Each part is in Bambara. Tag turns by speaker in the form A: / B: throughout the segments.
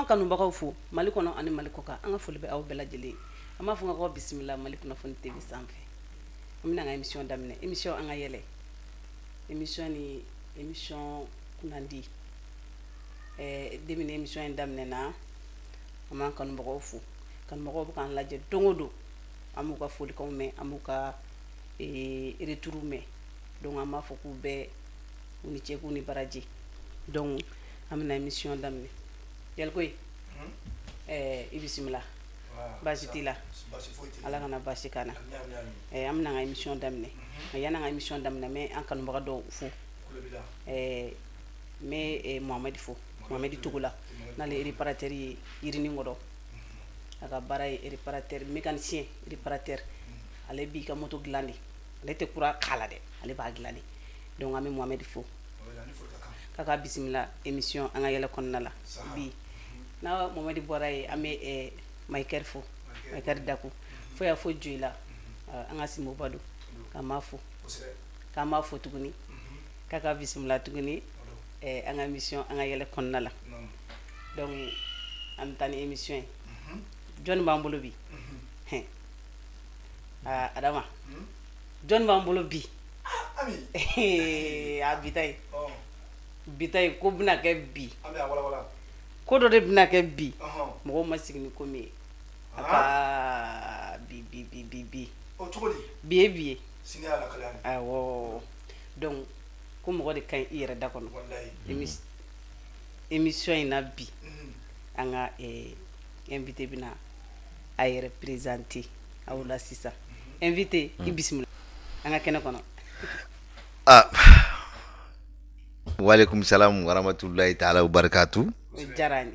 A: an kanubagaw fo Mali kɔnɔ ani Mali kɔkan an ka foli bɛ aw bɛɛ lajɛlen an b'a fɔ n ka bisimila Mali kunnafoni TV sanfɛ an bɛna an ka émission daminɛ émission an ka yɛlɛ émission ni émission kunandi demine émission in daminɛ na an b'an kanubagaw fo kanubagaw bɛ k'an lajɛ don o don an b'u ka folikanw mɛn an b'u ka retour mɛn donc an b'a fɔ k'u bɛɛ u ni cɛ k'u ni baraji donc an bɛna émission daminɛ Yalikoyi i bisimila baasi t'i la ala kana baasi kana an bɛna an ka émission daminɛ yani an ka émission daminɛ mais an kanubaga dɔw fo mais Mohamed fo Mohamed Togola n'ale réparateur ye Yirini Ngɔdɔ a ka baara ye réparateur mécanicien réparateur ale b'i ka moto dilan de ale tɛ kura kala dɛ ale b'a dilan de donc an bɛ Mohamed fo k'a bisimila émission an ka yɛlɛ kɔnɔna la bi na Mohamed bɔra ye an bɛ Maïkɛri fo Maïkɛri Daku fo y'a fɔ Joyi la an ka Simo Bado k'an b'a fo tuguni k'a bisimila tuguni an ka émission an ka yɛlɛ kɔnɔna la donc an bɛ taa ni émission ye jɔnni b'an bolo bi Adama jɔnni b'an bolo bi a bita ye ko bɛna kɛ bi ko dɔ de bɛna kɛ bi mɔgɔw ma sigi ni ko min ye a ka bi awɔ donc ko mɔgɔ de ka ɲi i yɛrɛ da kɔnɔ émission in na bi an ka invité bɛna a yɛrɛ présenter aw la sisan invité i bisimila an ka kɛnɛ kɔnɔ
B: Walaikum salam warahmatullahi ta'ala wabarakatuh.
A: Jarani.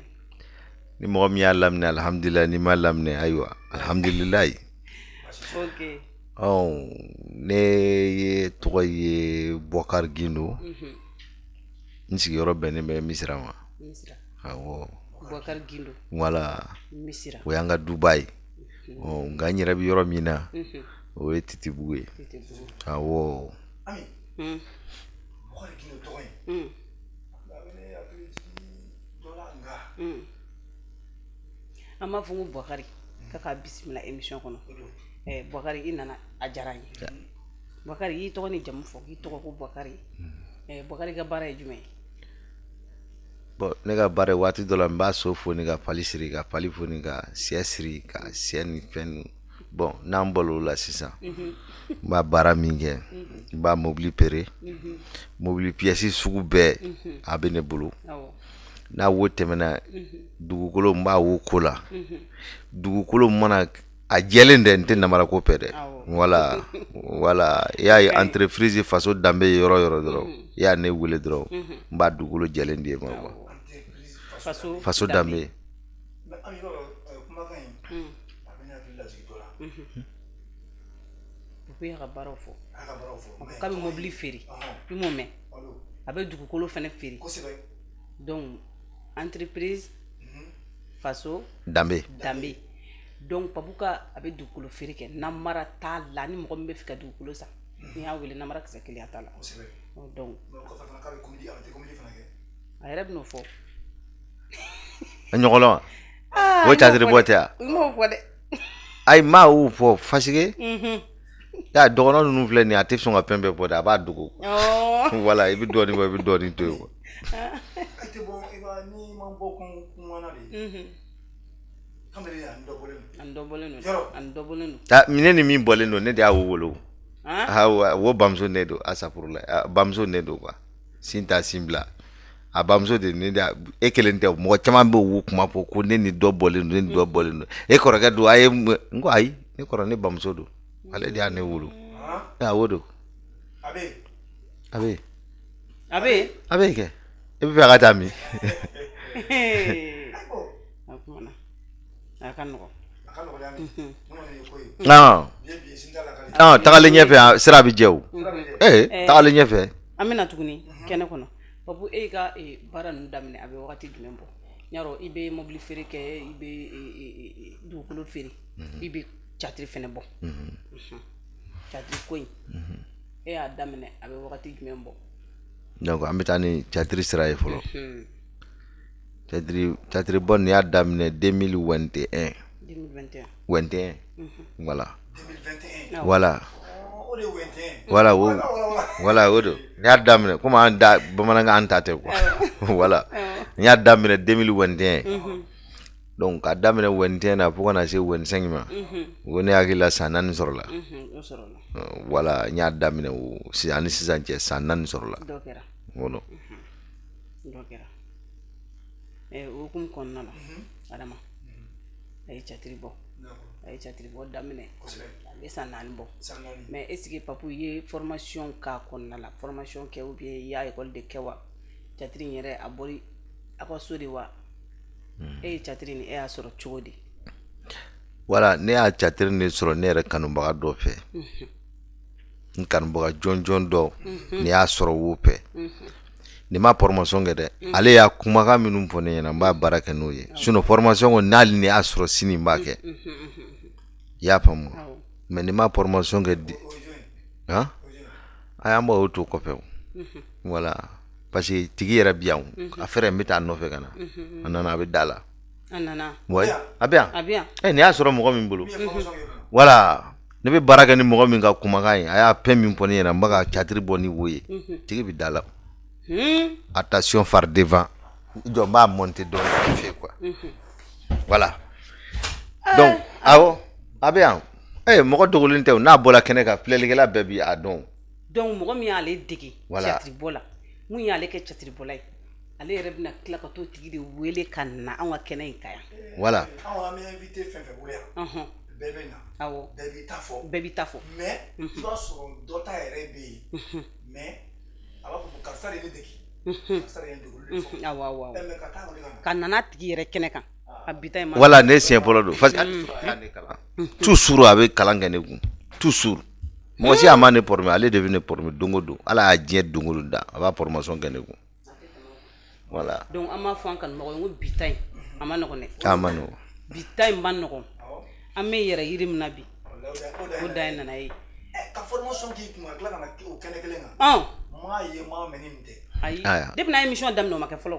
B: Ni mɔgɔ min y'a laminɛ alhamdulillah ni ma laminɛ ayiwa alhamdulillah.
A: OK.
B: Ne ye tɔgɔ ye Bukar Gindo. N sigiyɔrɔ bɛnnen bɛ Misira ma.
A: Misira.
B: Awɔ.
A: Bukar Gindo.
B: Voilà.
A: Misira.
B: O y'an ka Dubaï. Nka n yɛrɛ bɛ yɔrɔ min na o ye Titibugu ye. Awɔ.
A: an b'a fɔ ko Bukari k'a bisimila émission kɔnɔ Bukari i nana a diyara n ye Bukari i tɔgɔ ni jamu fɔ k'i tɔgɔ ko Bukari Bukari ka baara ye jumɛn ye
B: bon ne ka baara waati dɔ la n b'a so foni ka pali siri ka pali foni ka sɛ siri ka sɛ ni fɛn bon n'an bɔl'o la sisan n b'a baara min kɛ n b'a mobili pere mobili pièce sugu bɛɛ a bɛ ne bolo n'a wo tɛmɛna dugukolo n b'a wo ko la dugukolo mana a jɛlen dɛ n tɛ namara ko pɛ dɛ voilà i y'a ye entreprise faso danbe ye yɔrɔ yɔrɔ dɔrɔn i y'a ne wele dɔrɔn n b'a dugukolo jɛlen di ma faso danbe
A: a ka baaraw fɔ k'a bɛ mobili feere i m'o mɛn a bɛ dugukolo fana feere donc entreprise faso danbe donc Papuka a bɛ dugukolo feere kɛ namara t'a la ni mɔgɔ min bɛ fɛ ka dugukolo san ni y'a wele namara kisɛ kelen t'a la donc a yɛrɛ bɛ n'o fɔ
B: a ɲɔgɔnlɔn o cadre bɔ tɛ
A: i m'o fɔ dɛ
B: ayi maa y'o fɔ fasike y'a dɔgɔnɔ ninnu filɛ nin a tɛ sɔn ka fɛn bɛɛ fɔ dɛ a b'a dogo voilà i bɛ dɔɔnin bɔ i bɛ dɔɔnin to yen minɛ ni min bɔlen don ne de y'a wolo wo bamuso ne don asafurula bamuso ne don quoi sin t'a sin bila a bamuso de ne da e kelen tɛ mɔgɔ caman bɛ wo kuma fɔ ko ne ni dɔ bɔlen don ne ni dɔ bɔlen don e kɔrɔkɛ don a ye n ko ayi ne kɔrɔ ne bamuso don ale de y'a ne wolo wo don abe kɛ e bɛ fɛ ka taa min
A: a ka nɔgɔ
B: tagalen ɲɛfɛ sira bɛ jɛ o tagalen ɲɛfɛ
A: an bɛna tuguni kɛnɛ kɔnɔ Papu e ka baara ninnu daminɛ a bɛ wagati jumɛn bɔ ɲarɔ i bɛ mobili feere kɛ i bɛ dugukolo feere i bɛ catiri fɛnɛ bɔ catiri ko in e y'a daminɛ a bɛ wagati jumɛn bɔ
B: donc an bɛ taa ni catiri sira ye fɔlɔ Chatri bon ni a daminɛ 2021. 21. Voilà.
C: 2021.
B: Voilà.
C: O de 21.
B: Voilà o do. Ni a daminɛ comme an da bamanankan an ta tɛ quoi. Voilà. Ni a daminɛ 2021. Donc a daminɛ 21 na fo kana se 25 ma. Ko ne hakili la san 4 sɔrɔla. Voilà, ni a daminɛ o ani sisan cɛ san 4 sɔrɔla.
A: Dɔ kɛra.
B: Voilà.
A: Dɔ kɛra. O hukumu kɔnɔna na Adama a ye catiri bɔ daminɛ a bɛ san 4 bɔ mais est-ce que Papu ye formation k'a kɔnɔna la formation kɛ ou bien i y'a école de kɛ wa catiri in yɛrɛ a bɔri a ka so de wa e ye catiri ni e y'a sɔrɔ cogo di?
B: Voilà, ne y'a catiri ni sɔrɔ ne yɛrɛ kanubaga dɔ fɛ n kanubaga jɔnjɔn dɔ ne y'a sɔrɔ wo fɛ ni ma formation kɛ dɛ ale y'a kumakan minnu fɔ ne ɲɛna n b'a baara kɛ n'o ye sinon formation ko n'ale ne y'a sɔrɔ sini n b'a kɛ i y'a faamu mais ni ma formation kɛ han a y'an bɔ o to kɔfɛ o voilà parce que tigi yɛrɛ bi yan a fɛrɛ n bɛ taa nɔfɛ ka na a nana a bɛ da la
A: a nana
B: a bɛ yan ni y'a sɔrɔ mɔgɔ min bolo voilà ne bɛ baara kɛ ni mɔgɔ min ka kumakan ye a y'a fɛn min fɔ ne ɲɛna n bɛ ka catiri bɔ ni wo ye tigi bɛ da la attention phare devant jɔ n b'a monter dɔɔnin fɛ quoi voilà donc awɔ a bɛ yan mɔgɔ dogolen tɛ o n'a bɔra kɛnɛ kan filɛlikɛla bɛɛ bi a dɔn
A: donc mɔgɔ min y'ale dege catiri bɔ la mun y'ale kɛ catiri bɔla ye ale yɛrɛ bɛna tila ka t'o tigi de wele ka na an ka kɛnɛ in ka yan
B: voilà
C: an bɛ invité fɛn fɛn bolo yan bɛɛ bɛ na
A: awɔ
C: bɛɛ b'i ta fɔ mais i b'a sɔrɔ dɔ ta yɛrɛ bɛ yen mais a b'a fɔ ko karisa de ye ne dege karisa de ye ne dege olu de fɔ
A: awɔ
C: mais ka taa wele
A: ka nana tigi yɛrɛ kɛnɛ kan a bita in ma
B: voilà ne siɲɛ fɔlɔ don parce que toujours a bɛ kalan kɛ ne kun toujours mɔgɔ si a ma ne former ale de bɛ ne former don o don ala y'a diɲɛ don o don da a b'a formation kɛ ne kun voilà
A: donc an b'a fɔ an kanubagaw ye ko bita in a ma nɔgɔn dɛ
B: a ma nɔgɔn
A: bita in ma nɔgɔn an bɛ yɛrɛ yiri min na bi o da ye nana ye
C: ka formation k'i kun ka tila ka na o kɛnɛ kelen kan maa ye maa mɛni nin tɛ
A: ayi depuis n'a émission daminɛ o ma kɛ fɔlɔ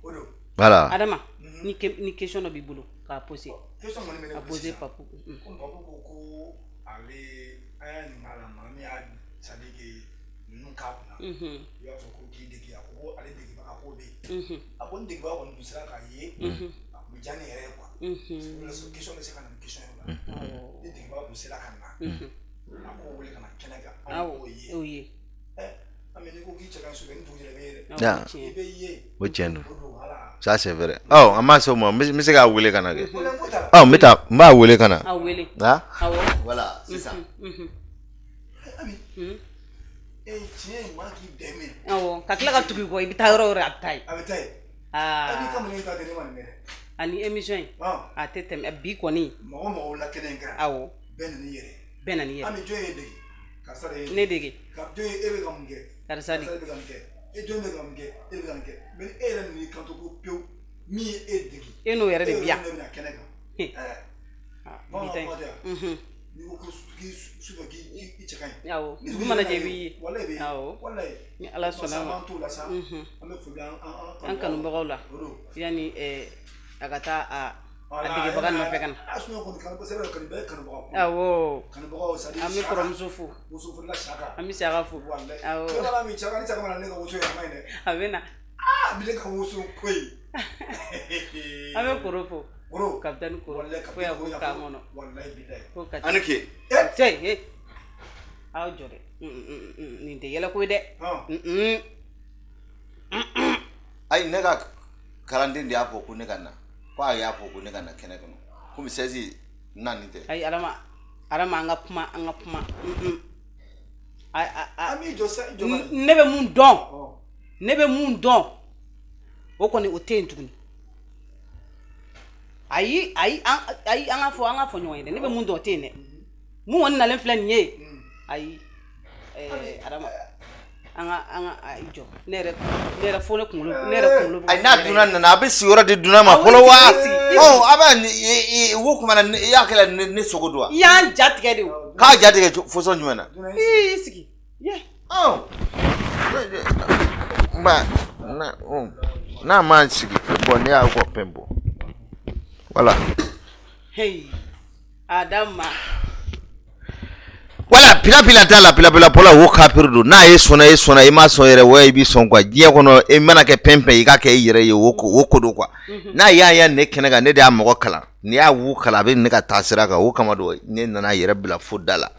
C: o don
B: voilà
A: Adama ni question dɔ b'i bolo k'a poser
C: question kɔni bɛ ne
A: a poser Papu
C: ko Papu ko ko ale an y'a ɲininka a la maa min y'a c'est à dire que ninnu k'a kunna i b'a fɔ ko k'i dege a ko ale degebaga ko bɛ yen a ko n degebaga kɔni tun sera k'a ye a kun bɛ diya ne yɛrɛ ye quoi question bɛ se ka na ni question ye o la ni degebaga tun sera ka na a k'o wele ka na kɛnɛ kan an k'o ye mais n'i ko k'i cɛ ka so bɛ ni dugu jɛra i bɛ ye dɛ i bɛ ye
B: o tiɲɛ don ça c'est vrai an ma se o ma n bɛ se k'a wele ka na kɛ n b'a wele ka na voilà sisan
C: tiɲɛ ye maa k'i dɛmɛ
A: awɔ ka tila ka tugu i kɔ i bɛ taa yɔrɔ o yɔrɔ a bɛ taa yen
C: a bɛ taa yen n'i ka mun ta tɛ ne ma nin mɛn
A: ani émission in a tɛ tɛmɛ bi kɔni
C: mɔgɔ mɔgɔ la kɛnɛ in kan
A: awɔ
C: bɛɛ nana i yɛrɛ
A: bɛɛ nana i yɛrɛ
C: ami jɔn ye dege karisa de ye
A: ne dege
C: ka jɔn ye e bɛ ka mun kɛ
A: karisa de
C: bɛ ka nin kɛ e jɔn bɛ ka mun kɛ e bɛ ka nin kɛ mais e yɛrɛ n'i kanto ko pewu min ye e dege
A: e n'o yɛrɛ de bi yan
C: e bɛna kɛnɛ kan
A: bita in
C: n'i ko ko sufɛ k'i cɛ ka ɲi
A: awɔ dugu mana jɛ i b'i ye
C: walayi bɛ
A: awɔ
C: walayi
A: ni ala sɔnna ma
C: an t'o la sa an bɛ foli
A: an kanubagaw la yanni a ka taa a degebaga nɔfɛ ka na awɔ an bɛ kɔrɔmuso fo an bɛ saga fo awɔ a bɛ na an bɛ koro fo kapitɛni koro fo yan ko k'an kɔnɔ ko ka
B: ani ke
A: cɛ aw jɔ dɛ nin tɛ yɛlɛ ko ye dɛ
B: ayi ne ka kalanden de y'a fɔ ko ne ka na ko a y'a fɔ ko ne ka na kɛnɛ kɔnɔ komi 16 naani tɛ
A: ayi Adama an ka kuma ne bɛ mun dɔn o kɔni o tɛ yen tuguni ayi an ka fɔ ɲɔgɔn ye dɛ ne bɛ mun dɔn o tɛ yen dɛ mun kɔni nalen filɛ nin ye ayi Adama an ka jɔ ne yɛrɛ fo ne kunkolo
B: ayi n'a duna nana a bɛ sigiyɔrɔ di duna ma fɔlɔ wa a bɛ wo kuma na i y'a kɛla ne sogo don wa
A: i y'an ja tigɛ de o
B: k'a ja tigɛ fɔsɔn jumɛn na
A: i sigi
B: n'a ma sigi bon ne y'a ko pembo voilà
A: hey adama
B: wala pila ta la pila pola wo kapiru do na ye sona i ma so yere wo bi son kwa die kono e mana ke pempe i ka ke yere ye wo ko do kwa na ya ne kenega ne da mo kala ni ya wu kala be ne ka tasira ka wo kama do ne nana yere bila fudala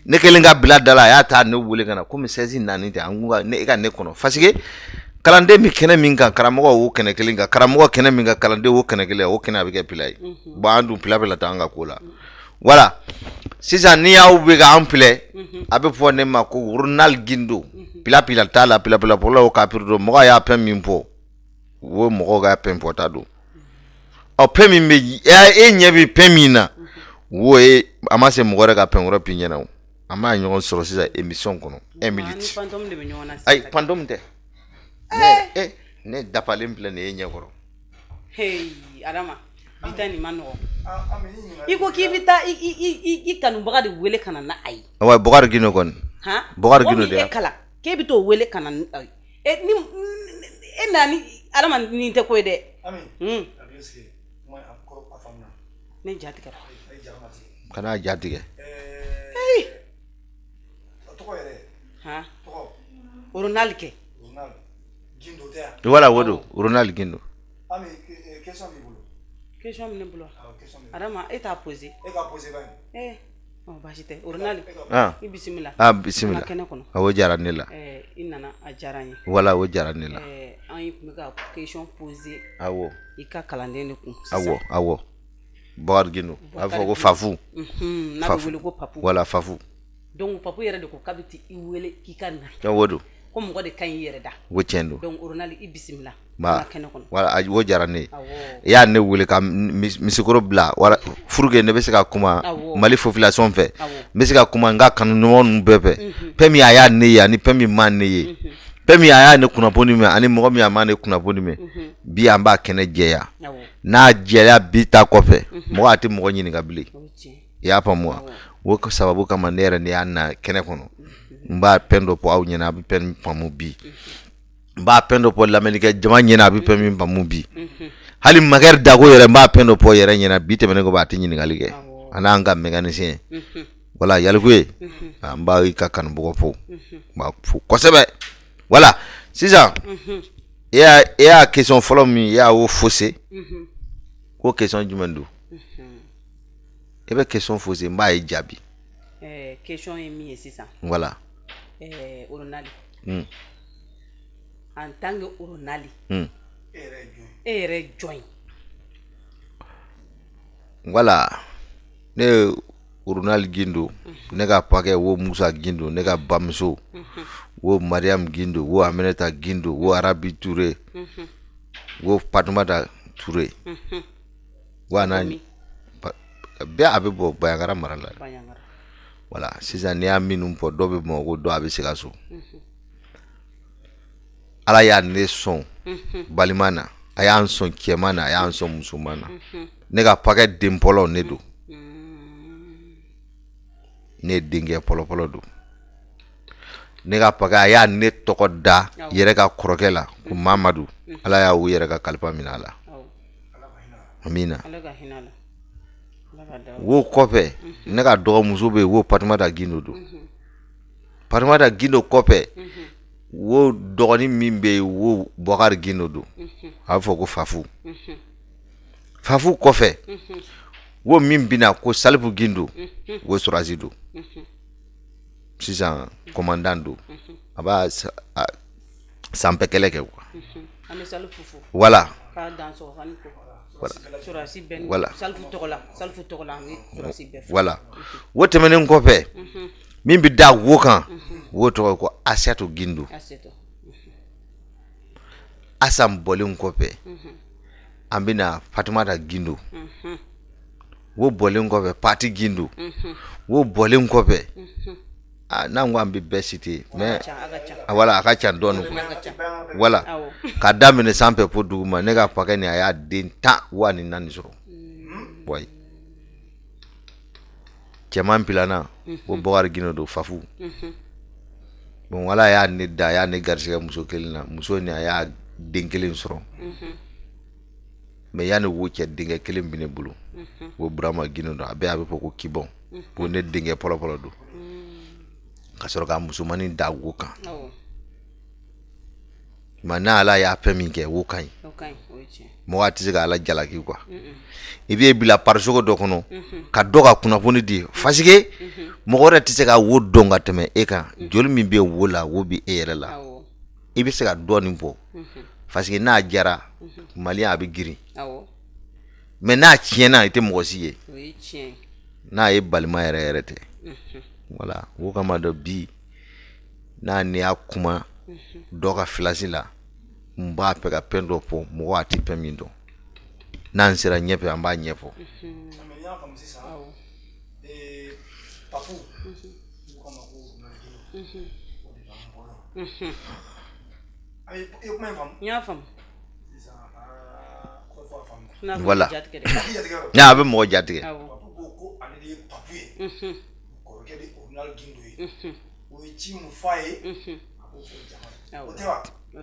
B: ne kelinga bila dala ya ta ne wule kana ko mi sezi nani te anguga ne ka ne kono fasike kalande mi kene minga karamo wo kene kelinga karamo kene minga kalande wo kene kele wo kene abike pilai ba andu pila tanga kula voilà sisa ni ya ube ga ample abe fo ne ma ko journal gindo pila tala pila pola o kapirdo mo ya pem mimpo wo mo ga pem potado o pem mi e nyebi pemina wo e amase mo ga pem ro pinyana ama nyon soro sisa émission kono 1 minute ay pandom de ne dapalem plan e nyakoro
A: hey adama bitani mano iko kibita i kanu bagade wele kana na ai
B: wa bogar gino kon
A: ha
B: bogar gino de
A: kala kebito wele kana ai ni nani adama ni te ko de
C: amin abiski mo akoro afamna
A: ne jati ka
B: kana jati ke
C: to ko yere
A: ha
C: to
A: Ronald ke
C: Ronald gindo de
B: voilà wodo Ronald gindo
C: ami question mi bolo
A: question mi bolo adama eta poser
C: e ka poser ba
A: oh bashite Ronald bismillah
B: bismillah awo jaranila
A: inana a jaranye
B: voilà wo jaranila
A: an yi kuma question poser
B: awo
A: ika kalande ne ku
B: awo bogar gindo afo ko fafu
A: na wele ko papu
B: voilà fafu
A: donc papu yere de ko kabiti I wele kikana
B: wodo
A: ko mo de kan yere da
B: wo cendo
A: donc Ronald bismillah
B: ma wala wo jarane ya ne wule ka misikoro bla wala furuge ne be se ka kuma mali population fait be se ka kuma nga kanu no bebe pemi aya ne ya ni pemi man ne ye pemi aya ne kuna boni me ani mo mi ama ne kuna boni me bi amba kene jeya na jeya bita kofe mo ati mo nyini ga bile ya pa mo wo ko sababu kama nere ne anna kene kono mba pendo po aw nyina bi pen pamu bi mba pendo po l'Amérique jama nyina bi pen mi pamu bi hali magar dago yere mba pendo po yere nyina bi te menego ba tinyi ngalige ananga mécanicien voilà yalgwe mba ka kan bugo po ma fu kosebe voilà c'est ça ya question follow mi ya wo fossé ko question jumendu ebe question fossé mba e jabi
A: question est mi c'est ça
B: voilà
A: Ronald en tant que Ronald join
B: voilà ne Ronald gindo ne ga pake wo Musa gindo ne ga Bamso wo Mariam gindo wo Aminata gindo wo Arabi Touré wo Patmata Touré wana be abebo bayangara marala voilà c'est un minimum pour dobe mo go do abi sikaso ala ya ne son balimana aya son kiemana aya son musumana ne ga paquet d'impolo ne do ne dinge polo do ne ga paquet aya ne tokoda yere ga krokela ku Mamadou ala ya wu yere ga kalpa minala amina wo kope ne ka dogo muso be wo Patmata gindo do Patmata gindo kope wo dogoni mimbe wo Bokar gindo do afo ko fafu kofe wo mimbina ko Salfu gindo wo Surazido sisan commandant do aba sampekele ke quoi voilà voilà voilà wo temenen kope min bi da wo kan wo to ko Asiatou gindo asam bolin kope ambina Patmata gindo wo bolin kope Pati gindo wo bolin kope na ngwa ambi besiti mais voilà akacha don voilà ka damine sampe po duguma ne ga pakani aya din ta wani nani zoro boy keman pilana wo Bokar gindo do fafu bon wala ya ne da ya ne garsiga muso kelina muso ni aya den kelen sɔrɔ mais yani wo cɛ denkɛ kelen bi ne bolo wo Burama Gino do a bɛ fɔ ko kibɔn ko ne denkɛ fɔlɔ do ka sɔrɔ ka musomani da wo kan ma na ala y'a fɛn min kɛ wo kan mɔgɔ tɛ se ka ala jalaki quoi i bɛ bila parisogo dɔ kɔnɔ ka dɔ ka kunnafoni di fasike mɔgɔ wɛrɛ tɛ se ka wo dɔn ka tɛmɛ e kan joli min bɛ wo la wo bi e yɛrɛ la i bɛ se ka dɔɔnin bɔ fasike n'a jara maliyɛn a bɛ girin mais n'a tiɲɛna i tɛ mɔgɔ si ye n'a ye balima yɛrɛ tɛ voilà wo kama dɔ bi n'a ni y'a kuma dɔ ka filasi la n b'a fɛ ka fɛn dɔ fɔ mɔgɔ a tɛ fɛn min dɔn n'an sera ɲɛfɛ an b'a ɲɛfɔ
C: Papu
B: voilà n'a bɛ mɔgɔ jatigɛ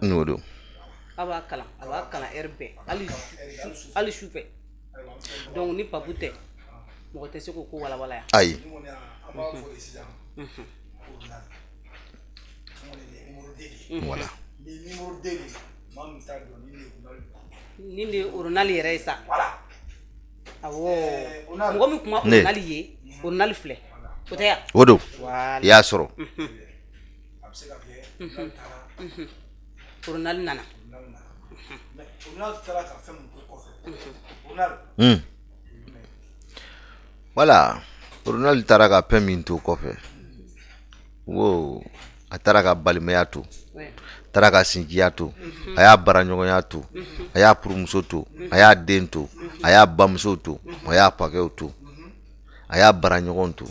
B: n'o don
A: a b'a kalan bɛɛ hali sufɛ donc ni Papu tɛ mɔgɔ tɛ se k'o ko walawala yan
B: ayi voilà
A: ni de orunali yɛrɛ ye sa awɔ mɔgɔ min kuma orunali ye orunali filɛ o tɛ yan
B: o don i y'a sɔrɔ
A: orunali nana
B: voilà orunali taara ka fɛn min to kɔfɛ wo a taara ka balimaya to taara ka sinjiya to a y'a baraɲɔgɔnya to a y'a furumuso to a y'a den to a y'a bamuso to a y'a pakɛw to a y'a baraɲɔgɔn to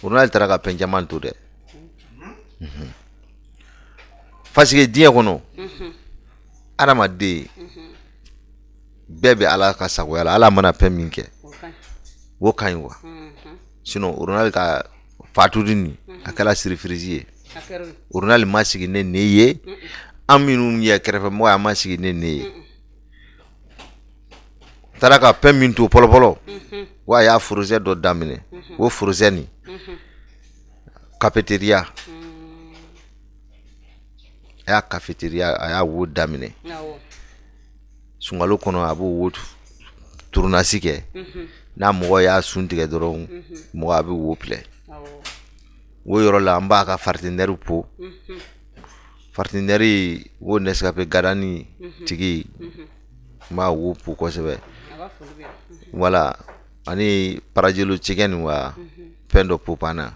B: orunali taara ka fɛn caman to dɛ fasike diɲɛ kɔnɔ adamaden bɛɛ bɛ ala ka sagoya la ala mana fɛn min kɛ wo ka ɲi wa sinon orunali ka fatuli ni a kɛra sirifirisi ye orunali ma sigi ne ye an minnu ye kɛrɛfɛ mɔgɔ a ma sigi ne ye taara ka fɛn min to fɔlɔfɔlɔ wa a y'a forosɛ dɔ daminɛ o forosɛ ni cafétéria a y'a cafétéria a y'a wo daminɛ sunkalo kɔnɔ a b'o wo tournasi kɛ n'a mɔgɔ y'a sun tigɛ dɔrɔn mɔgɔ a bɛ wo filɛ wo yɔrɔ la an b'a ka partenaire po partenaire wo Nescafé Gadani tigi n b'a wo po kosɛbɛ voilà ani Parajelo Chicken wa fɛn dɔ po pana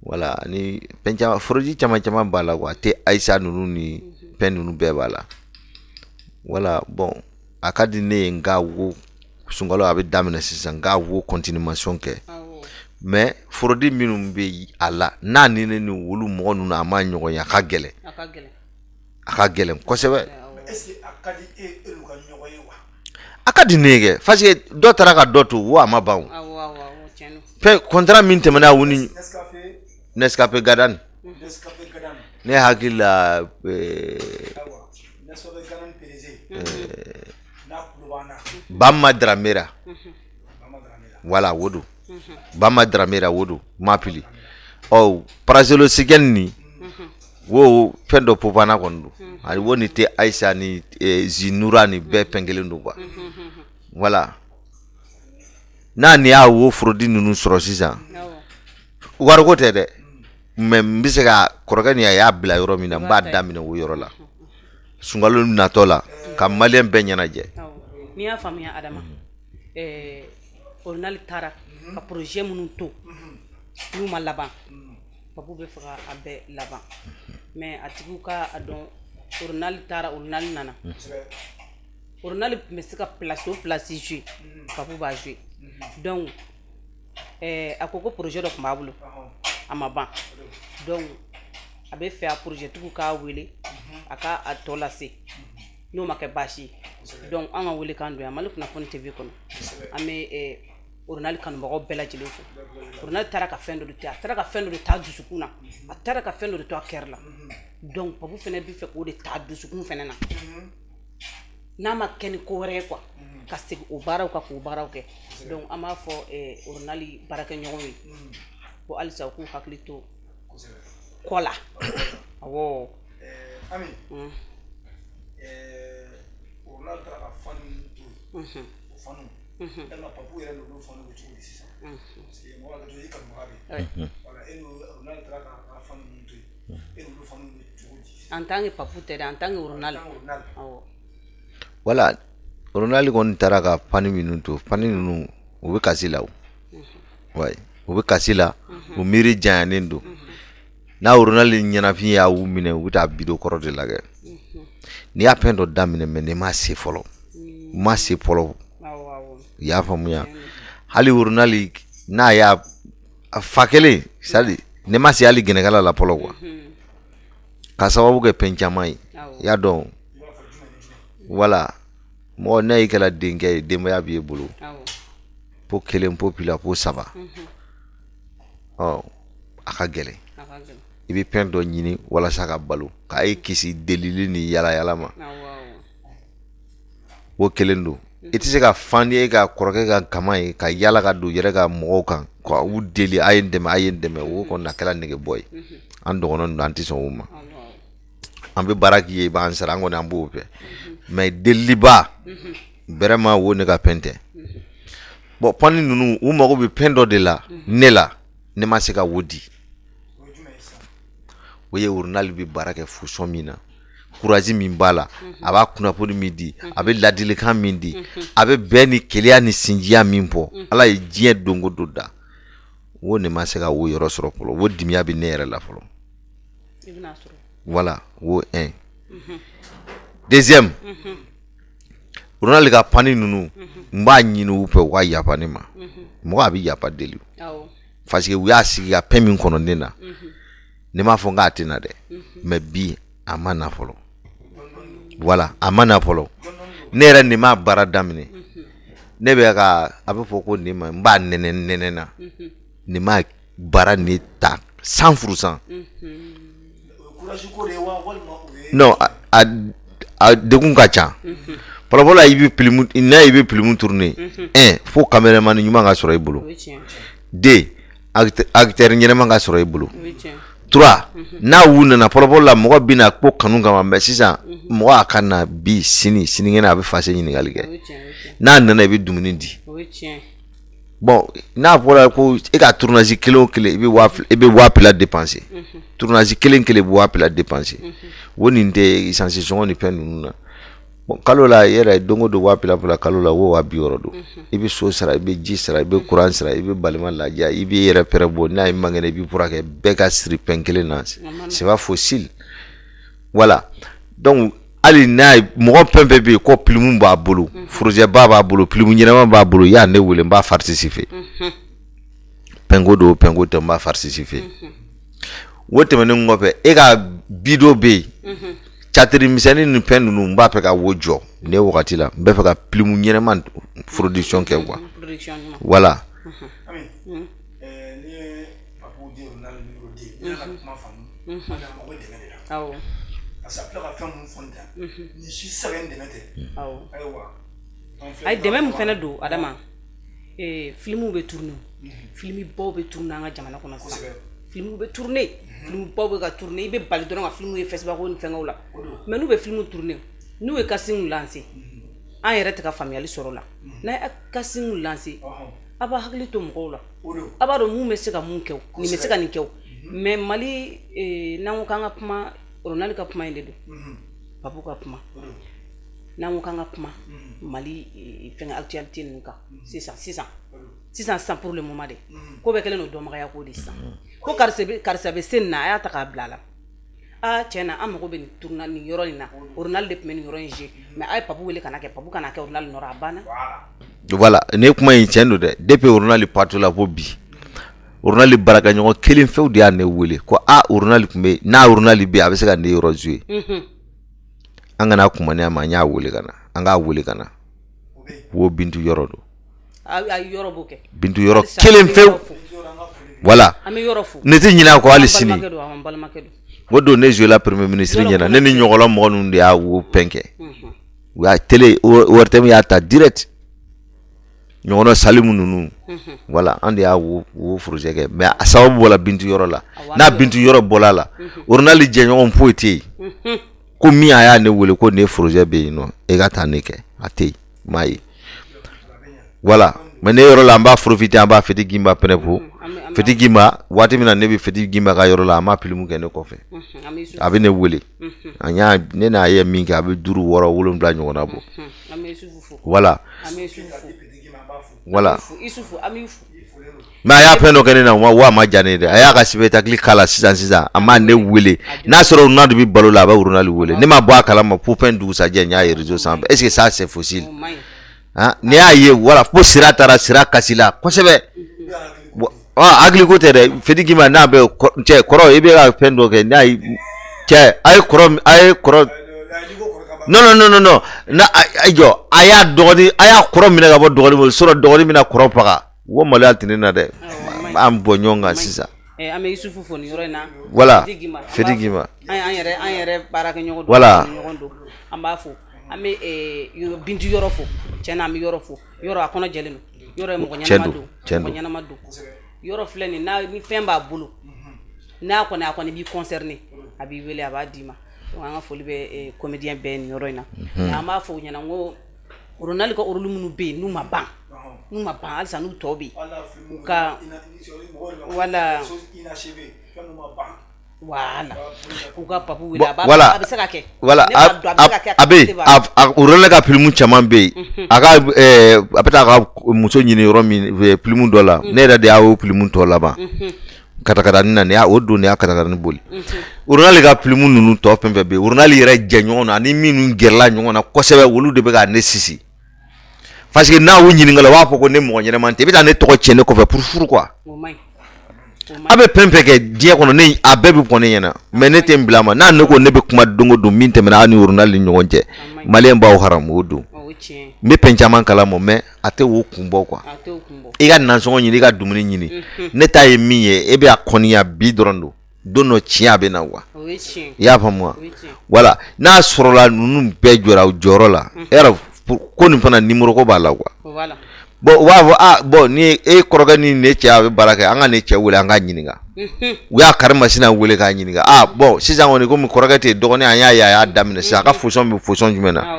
B: voilà ani fɛn caman foroji caman b'a la quoi te Aïssa ninnu ni fɛn ninnu bɛɛ b'a la voilà bon a ka di ne ye n ka wo sunkalo a bɛ daminɛ sisan n ka wo continuation kɛ mais forodi minnu bɛ a la n'a ni ne ni wolu mɔgɔ ninnu a ma ɲɔgɔn ye a ka gɛlɛn a ka gɛlɛn kosɛbɛ a ka di ne ye kɛ parce que dɔ taara ka dɔ to wo a ma ban fɛn contrat min tɛmɛna wo ni Nescafé Gadani ne hakili la Bama Dramera voilà wodo Bama Dramera wodo mapili oh Parajelo Chicken ni wo fɛn dɔ popana kɔni do ani wo ni te Aïssa ni Zinura ni bɛɛ pɛnkelen do quoi voilà n'a ni y'a wo forodi ninnu sɔrɔ sisan wariko tɛ dɛ mais n bɛ se ka kɔrɔkɛ ni a y'a bila yɔrɔ min na n b'a daminɛ o yɔrɔ la sunkalo natɔ la ka maliyɛn bɛɛ ɲɛnajɛ
A: n'i y'a faamuya Adama orunali taara ka projet minnu to n'u ma laban Papu bɛ fɛ ka a bɛɛ laban mais a tigiw ka a dɔn orunali taara orunali nana orunali tun bɛ se ka place jouer Papu b'a jouer donc a ko projet dɔ tun b'a bolo a ma ban donc a bɛ fɛ a projet tigiw k'a wele a ka a tɔ lase n'o ma kɛ baasi ye donc an ka wele kan don yan Mali kunnafoni TV kɔnɔ an bɛ Ronald kanubagaw bɛɛ lajɛlen fo Ronald taara ka fɛn dɔ de ta a taara ka fɛn dɔ de ta dusukun na a taara ka fɛn dɔ de to a kɛrɛ la donc Papu fɛnɛ bi fɛ k'o de ta dusukun fɛnɛ na n'a ma kɛ ni ko wɛrɛ ye quoi ka segin o baaraw kan k'o baaraw kɛ donc an b'a fɔ Ronald baarakɛɲɔgɔnw ye ko halisa u k'u hakili to kɔ la awɔ
C: Ami Ronald taara ka fan min to o fanu yala Papu yɛrɛ n'olu fanu bɛ cogo di sisan parce que mɔgɔ ka to i kanubaga bɛ voilà Ronald taara ka fan min to e n'olu fanu bɛ cogo di
A: en tant que Papu tɛ dɛ en tant que Ronald awɔ
B: voilà Ronald kɔni taara ka pani minnu to pani ninnu u bɛ kasi la o ouais u bɛ kasi la u miiri janyanen don n'a Ronald ɲɛnafin y'a u minɛ u bɛ taa bido kɔrɔ de lagɛ n'i y'a fɛn dɔ daminɛ mais n'i ma se fɔlɔ ma se fɔlɔ i y'a faamuya hali Ronald n'a y'a fa kelen c'est-à-dire ne ma se hali gɛnɛkala la fɔlɔ quoi ka sababu kɛ fɛn caman ye i y'a dɔn voilà mɔgɔ n'a y'i kɛra denkɛ ye denbaya b'i bolo po kelen po fila po saba ɔ a ka gɛlɛn i bɛ fɛn dɔ ɲini walasa ka balo k'a ye kisi delili ni yala yala ma o kelen don i tɛ se ka fan ye ka kɔrɔkɛ ka kama ye ka yala ka don yɛrɛ ka mɔgɔw kan ka u deli a ye n dɛmɛ o kɔni na kɛra negebɔ ye an dɔgɔnin don an tɛ sɔn o ma an bɛ baara k'i ye i b'an sara an kɔni an b'o fɛ mais deliba vraiment wo ne ka fɛn tɛ bon pani ninnu u mago bɛ fɛn dɔ de la ne ma se ka wo di o ye Ronald bɛ baara kɛ fonction min na courage min b'a la a b'a kunnafoni min di a bɛ ladilikan min di a bɛ bɛn ni keleya ni sinjiya min fɔ ala ye diɲɛ don o don da wo ne ma se ka wo yɔrɔ sɔrɔ fɔlɔ wo dimiya bɛ ne yɛrɛ la fɔlɔ voilà wo 1 deuxième Ronald ka pani ninnu n b'a ɲini u fɛ u ka yafa ne ma mɔgɔ a bɛ yafa deli parce que u y'a sigi ka fɛn min kɔnɔ ne na ne m'a fɔ n k'a tɛna dɛ mais bi a ma na fɔlɔ voilà a ma na fɔlɔ ne yɛrɛ nin m'a baara daminɛ ne bɛ ka a bɛ fɔ ko nin ma n b'a nɛnɛ na nin m'a baara nin ta 100%. Non a degun ka ca fɔlɔfɔlɔ i bɛ film n'a i bɛ film tourner 1 fo caméraman ɲuman ka sɔrɔ i bolo 2 acteur ɲɛnɛman ka sɔrɔ i bolo 3 n'a u nana fɔlɔfɔlɔ la mɔgɔ bɛna ko kanu kama mais sisan mɔgɔ a ka na bi sinikɛnɛ a bɛ fase ɲininkali kɛ n'a nana i bɛ dumuni di bon n'a fɔra ko e ka tournage kelen o kelen i bɛ 1000 dépenser tournage kelen kelen i bɛ 1000 dépenser wo nin tɛ essence sɔngɔ ni fɛn ninnu na bon kalo la yɛrɛ don o don 1000 kalo la wo 200 don i bɛ so sara i bɛ ji sara i bɛ courant sara i bɛ balima laja i bɛ yɛrɛ pɛrɛ bɔ n'a ye mangɛnɛ i bɛ furakɛ bɛɛ ka siri fɛn kelen na c'est pas facile voilà donc hali n'a ye mɔgɔ fɛn fɛn bɛ yen ko film b'a bolo forojɛba b'a bolo film ɲɛnama b'a bolo y'a ne wele n b'a participer pɛnko don pɛnko tɛ n b'a participer o tɛmɛnen kɔfɛ e ka bidon bɛ yen catiri misɛnnin ni fɛn ninnu n b'a fɛ ka wo jɔ ne wagati la n bɛ fɛ ka film ɲɛnama production kɛ quoi voilà
A: ay dɛmɛ mun fɛnɛ don adama filmu bɛ tourner filmi baw bɛ tourner an ka jamana kɔnɔ sisan filmu bɛ tourner film baw bɛ ka tourner i bɛ bali dɔrɔn ka filmu ye Facebook ni fɛngɛw la mais n'u bɛ filmu tourner n'u ye casting lancer an yɛrɛ tɛ ka faamuyali sɔrɔ la n'a ye casting lancer a b'a hakili to mɔgɔw la a b'a dɔn mun bɛ se ka mun kɛ nin bɛ se ka nin kɛ mais Mali n'an ko k'an ka kuma Ronald ka kuma in de don Papu ka kuma n'an ko k'an ka kuma Mali fɛngɛ actualité ninnu kan sisan pour le moment de ko bɛɛ kɛlen don dɔnbagaya ko de sisan ko karisa bɛ se nin na a y'a ta k'a bila la tiɲɛ na an mago bɛ nin yɔrɔ in na Ronald de tun bɛ nin yɔrɔ in jouer mais a ye Papu wele kana kɛ Papu kana kɛ Ronald nɔrɔ a banna
B: voilà ne kuma in tiɲɛ don dɛ depuis Ronald parti la ko bi Ronald barakɛɲɔgɔn kelen fɛw de y'a ne wele ko Ronald tun bɛ n'a Ronald bɛ a bɛ se ka ne yɔrɔ jouer an kana kuma ne ma n y'a wele ka na an k'a wele ka na wo Bintu yɔrɔ don
A: yɔrɔ b'o kɛ
B: bintu yɔrɔ kelen few voilà ne tɛ ɲinɛ ko hali sini o don ne joué la premier ministre ɲɛna ne ni ɲɔgɔnla mɔgɔ ninnu de y'a wo pɛnkɛ u y'a télé ORTM y'a ta direct ɲɔgɔnna Salimu ninnu voilà an de y'a wo projet kɛ mais a sababu bɔra bintu yɔrɔ la n'a bintu yɔrɔ bɔra la orunali jɛɲɔgɔn foyi tɛ yen ko min a y'a ne wele ko ne projet bɛ yen nɔ e ka taa ne kɛ a tɛ yen m'a ye voilà mais ne yɔrɔ la an b'a profiter an b'a fêter Gimba pɛnɛpo fêter Gimba waati min na ne bɛ fêter Gimba ka yɔrɔ la an m'a pilimu kɛ ne kɔfɛ a bɛ ne wele an y'a ne n'a ye min kɛ a bɛ 5 6 7 ɲɔgɔn na bɔ voilà voilà mais a y'a fɛn dɔ kɛ ne na wa ma diya ne ye dɛ a y'a ka spectacle kala sisan a ma ne wele n'a sɔrɔ Runa de bɛ balo la a bɛ Runali wele ne ma bɔ a kalama pour peine dugusajɛ n y'a ye réseau sanfɛ est-ce que ça c'est possible hein ne y'a ye voilà fo sira taara sira kasi la kosɛbɛ hakili ko tɛ dɛ Fedi Gimba n'a bɛ cɛ kɔrɔ i bɛ ka fɛn dɔ kɛ n'a ye cɛ a ye kɔrɔ non na ayo a y'a kɔrɔ minɛ ka bɔ dɔgɔnin bolo sɔrɔ dɔgɔnin bɛna kɔrɔ faga wo maloya tɛ ne na dɛ an bɔ ɲɔgɔn kan sisan
A: an bɛ Isufu fo nin yɔrɔ in na
B: voilà Fedi Gimba
A: an yɛrɛ baarakɛɲɔgɔn
B: voilà
A: don an b'a fo an bɛ bintu yɔrɔ fo cɛn na an bɛ yɔrɔ fo yɔrɔ a kɔnɔ jɛlen don yɔrɔ ye mɔgɔ ɲɛnama don yɔrɔ filɛ nin ni fɛn b'a bolo n'a kɔni b'i concerné a b'i wele a b'a d'i ma donc an ka foli bɛ comédien bɛɛ nin yɔrɔ in na an b'a fɔ u ɲɛna ko Ronald ka rôle minnu bɛ yen n'u ma ban halisa n'u tɔ bɛ yen u ka voilà u ka papu wele a bɛ se ka kɛ
B: voilà a bɛ Ronald ka film caman bɛ yen a bɛ taa a ka muso ɲini yɔrɔ min film dɔ la ne yɛrɛ de y'a o film tɔ laban katakatani na ne y'a o don ne y'a katakatani boli Ronald ka film ninnu tɔ fɛn fɛn bɛ yen Ronald yɛrɛ jɛ ɲɔgɔn na ani minnu gɛrɛla ɲɔgɔn na kosɛbɛ olu de bɛ ka ne sisi parce que n'a y'u ɲininka u b'a fɔ ko ne mɔgɔ ɲɛnama tɛ i bɛ taa ne tɔgɔ tiɲɛ ne kɔfɛ pour furu quoi a bɛ fɛn fɛn kɛ diɲɛ kɔnɔ ne a bɛɛ bɛ fɔ ne ɲɛna mais ne tɛ n bila ma n'a ne ko ne bɛ kuma don o don min tɛmɛna ani Ronald ni ɲɔgɔn cɛ maliyɛn b'aw haramu o don n bɛ fɛn caman kalama mais a tɛ o kun bɔ quoi i ka nansɔngɔ ɲini i ka dumuni ɲini ne ta ye min ye e bɛ a kɔniya bi dɔrɔn don dɔ tiɲɛ a bɛ na wa i y'a faamu wa voilà n'a sɔrɔla ninnu bɛɛ jɔra u jɔyɔrɔ la ko nin fana numéro ko b'a la quoi bon u b'a fɔ bon ni e kɔrɔkɛ ni ne cɛ a bɛ baara kɛ an ka ne cɛ wele an ka ɲininka u y'a kari masina wele k'a ɲininka bon sisan kɔni komi kɔrɔkɛ tɛ dɔgɔnin an y'a ye a y'a daminɛ sisan a ka fosɔn bɛ fosɔn jumɛn na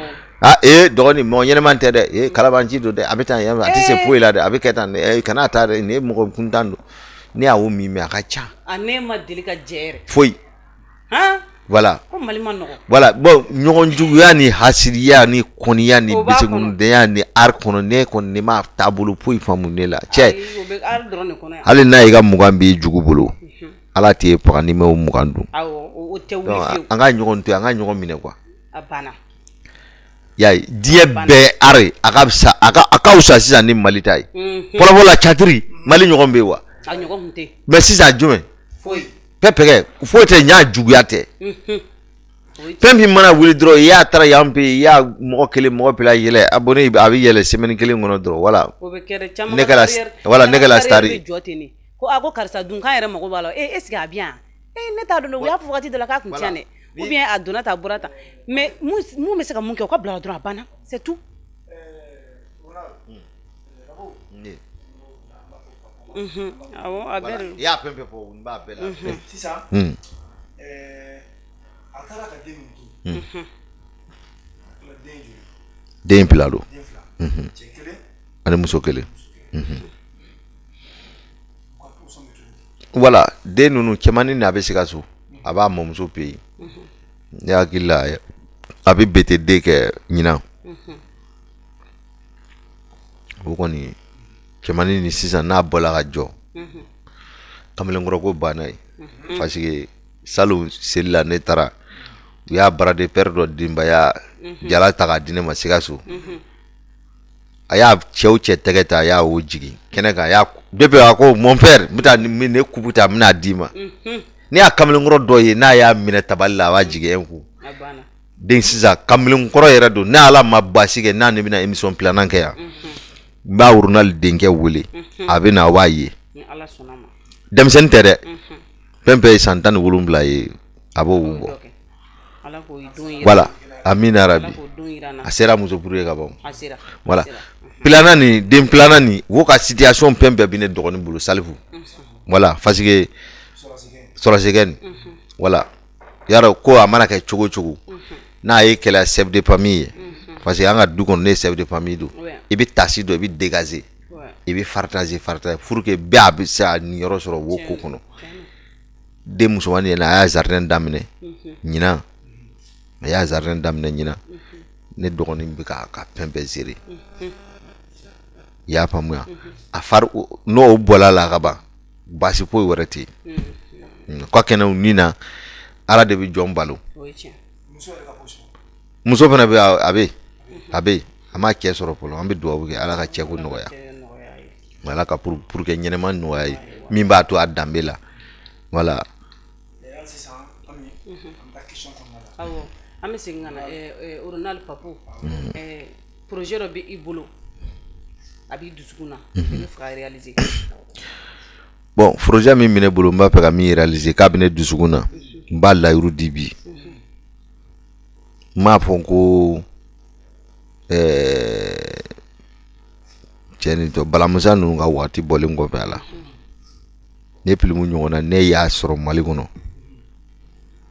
B: dɔgɔnin mɔgɔ ɲɛnɛman tɛ dɛ kalabanci don dɛ a bɛ taa a tɛ se foyi la dɛ a bɛ kɛ tan kana taa dɛ nin ye mɔgɔ kuntan don ne y'o min mɛn a ka ca
A: ne ma deli ka jɛ yɛrɛ
B: foyi voilà
A: ko Mali ma nɔgɔ
B: voilà bon ɲɔgɔn juguya ni hasiriya ni kɔniya ni besekundenya ni art kɔnɔ ne kɔni ne ma taabolo foyi faamu ne la cɛ hali n'a y'i ka 20 b'i jugu bolo ala t'e faga n'i ma o 20 dun an ka ɲɔgɔn to an ka ɲɔgɔn minɛ quoi y'a ye diɲɛ bɛɛ ari a ka fisa sisan ni Mali ta ye fɔlɔfɔlɔ la catiri Mali ɲɔgɔn bɛ yen wa mais sisan jumɛn pɛpɛkɛ foyi tɛ ɲa juguya tɛ fɛn min mana wuli dɔrɔn i y'a taara yan fɛ i y'a mɔgɔ kelen mɔgɔ fila yɛlɛ abonné a bɛ yɛlɛ semaine kelen kɔnɔ dɔrɔn voilà ne kɛla star ye
A: ko karisa dun k'an yɛrɛ mago b'a la est-ce que a bɛ yan ne t'a dɔn u y'a fɔ waati dɔ la k'a kun tiɲɛ dɛ ou bien a donna ta a bɔra ta mais mun bɛ se ka mun kɛ u ka bila dɔrɔn a banna c'est tout
B: i y'a fɛn fɛn fɔ n b'a bɛɛ la
C: sisan a taara ka den min to
B: den fila don cɛ kelen ani muso kelen voilà den ninnu cɛmannin ni a bɛ se ka so a b'a mɔmuso pe yen ne hakili la a bɛ BTD kɛ ɲinan o kɔni cɛmannin ni sisan n'a bɔla ka jɔ kamalenkɔrɔ ko banna ye parce que salon seli la ne taara u y'a bara de père dɔ denbaya jala ta k'a di ne ma Sikaso a y'a cɛw cɛ tɛgɛ ta a y'a o jigin kɛnɛ kan a y'a bébé a ko mon père n bɛ taa ne kubu ta n bɛna d'i ma ne y'a kamalenkɔrɔ dɔ ye n'a y'a minɛ tabali la a b'a jigin un coup den sisan kamalenkɔrɔ yɛrɛ don ne ala ma baasi kɛ n'a ne bɛna émission filanan kɛ yan ba urnal denke wele abena waye
A: ni ala sonama
B: demsen tere pempe santan wulumbla ye abo wumbo
A: ala ko idun
B: voilà amina rabbi
A: ala ko dun irana
B: asera muso pure ka bam
A: asira
B: voilà plana ni dem plana ni wo ka situation pempe bine dogoni bulu salifu voilà parce que sur la segen voilà yaro ko amana kay chogo chogo na ye kela chef de famille parce que anga du kon ne chef de famille do ibi tasi do ibi dégager ibi partager pour que be abi sa ni yoro soro wo ko kono de musumani na ya jardin damne nyina ya jardin damne nyina ne dogoni bi ka pembe ziri ya pamuya afar no bola la gaba basi po warati ko kenan nina ala de bi jombalo muso fana be abe ama ke soro polo ambe duwa ke ala ka che ko noya wala ka pour que nyene noya mi ba to adambela voilà
A: awo ami singana oronal papu projet ro bi ibolo abi dusukuna ni fa réaliser
B: bon projet mi mine bolo mba pe ka mi réaliser cabinet dusukuna mba la yuru dibi ma fonko tieni to balamusa nu nga wati bolen go bela ne pilimu nyona ne ya soro mali kono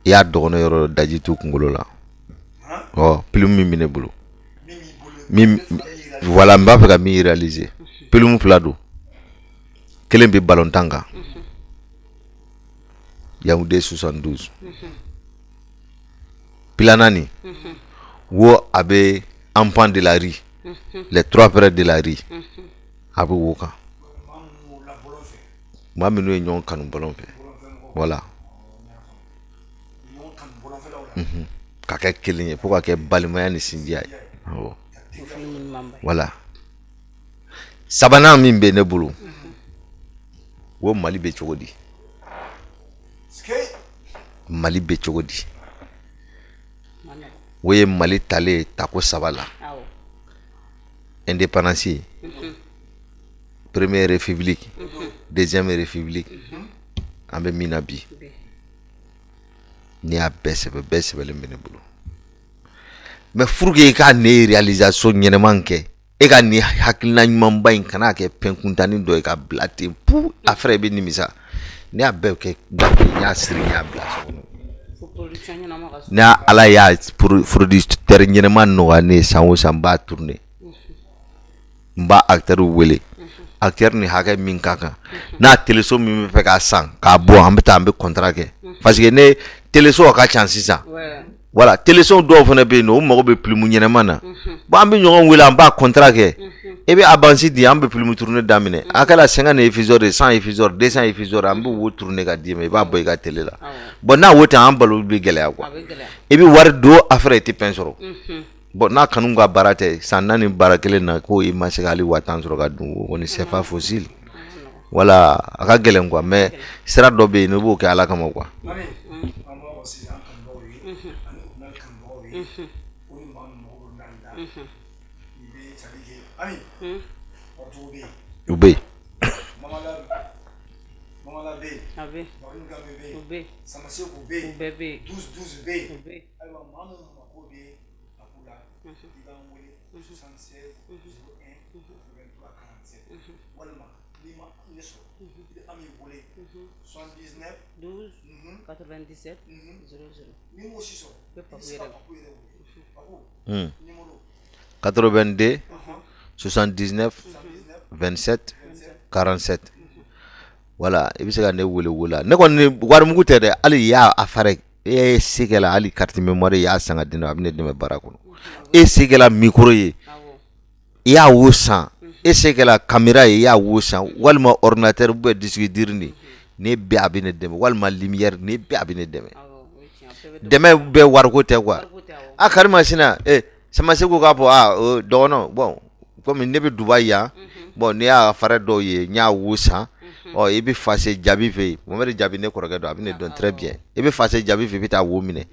B: ya dogono yoro dajitu kungolo la oh pilimu mi mine bolo mi voilà mba pe ka mi réaliser pilimu plado kelen bi ballon tanga Yaoundé 72 Pilanani wo abe enfant de la rue les trois frères de la rue abe woka mami no nyon kanu ballon fe voilà ka ke kelinye pourquoi ke balimaya ni sindia voilà sabana min be ne bulu wo mali be chogodi mali be chogodi woye mali tale tako sabala indépendance première république deuxième république ambe minabi ni a bese le menebulu mais furge ka ne réalisation nyenemanke e ka ni hakilina nyumba ba inkana ke penkuntani do e ka blate pu afre be nimisa ni a be ke nya siri nya blate na ala ya producteur nyeneman no ane sanwo samba tourner mba acteur wele acteur ni haka min kaka na teleso mi fe ka san ka bo ambeta ambe contrat ke parce que ne teleso ka chance ça voilà teleso do fona be no mo be plus mu nyeneman na bo ambe nyon wele amba contrat ke e be avancer di ambe plus mu tourner damine akala 50 épisodes 100 épisodes 200 épisodes ambe wo tourner ka di me ba boy ka télé la bon na wota ambalo be gele akwa e be war do affaire ti pensoro bon na kanunga barate sanani barakele na ko imasegali watansoro ka dun woni sefa fossile voilà aka gelen quoi mais sera do be no bo ke ala kama quoi ube (82 79 27 47) voilà et puis c'est ne wala ne ko ne war mu gutere ali ya afare e sigela ali carte mémoire ya sanga dina abne de me barako e sigela micro ye ya wosan e sigela caméra ye ya wosan walma ordinateur bu disque dirni ne bi abine deme walma lumière ne bi abine deme be war ko te quoi akari machine sama sego ka po dono bon comme ne be Dubai ya bon ne ya afare do ye nya wosan oh e be face jabi fe mo me jabi ne koroga do abine don très bien e be face jabi fe bita wo mine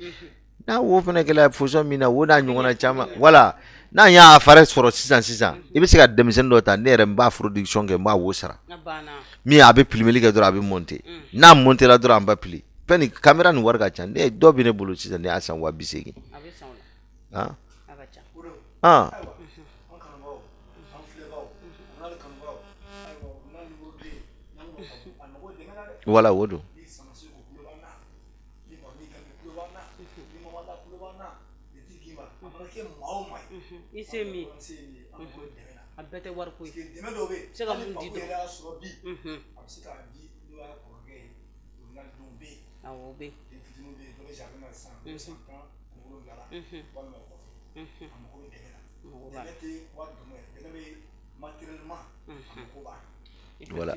B: n'a wo fana kɛla fusion min na wo n'a ɲɔgɔnna caman wala n'a y'a fara sɔrɔ sisan i bɛ se ka denmisɛnnin dɔ ta ne yɛrɛ n b'a production kɛ n b'a wo sara min a bɛ pilimeli kɛ dɔrɔn a bɛ monter n'a monter la dɔrɔn an b'a pili pɛni caméra ni wari ka ca ne dɔ bɛ ne bolo sisan ne y'a san 280 wala wo don
A: ise mi a bɛɛ tɛ wari ko ye se ka mun di dɔrɔn awɔ bɛ
B: wala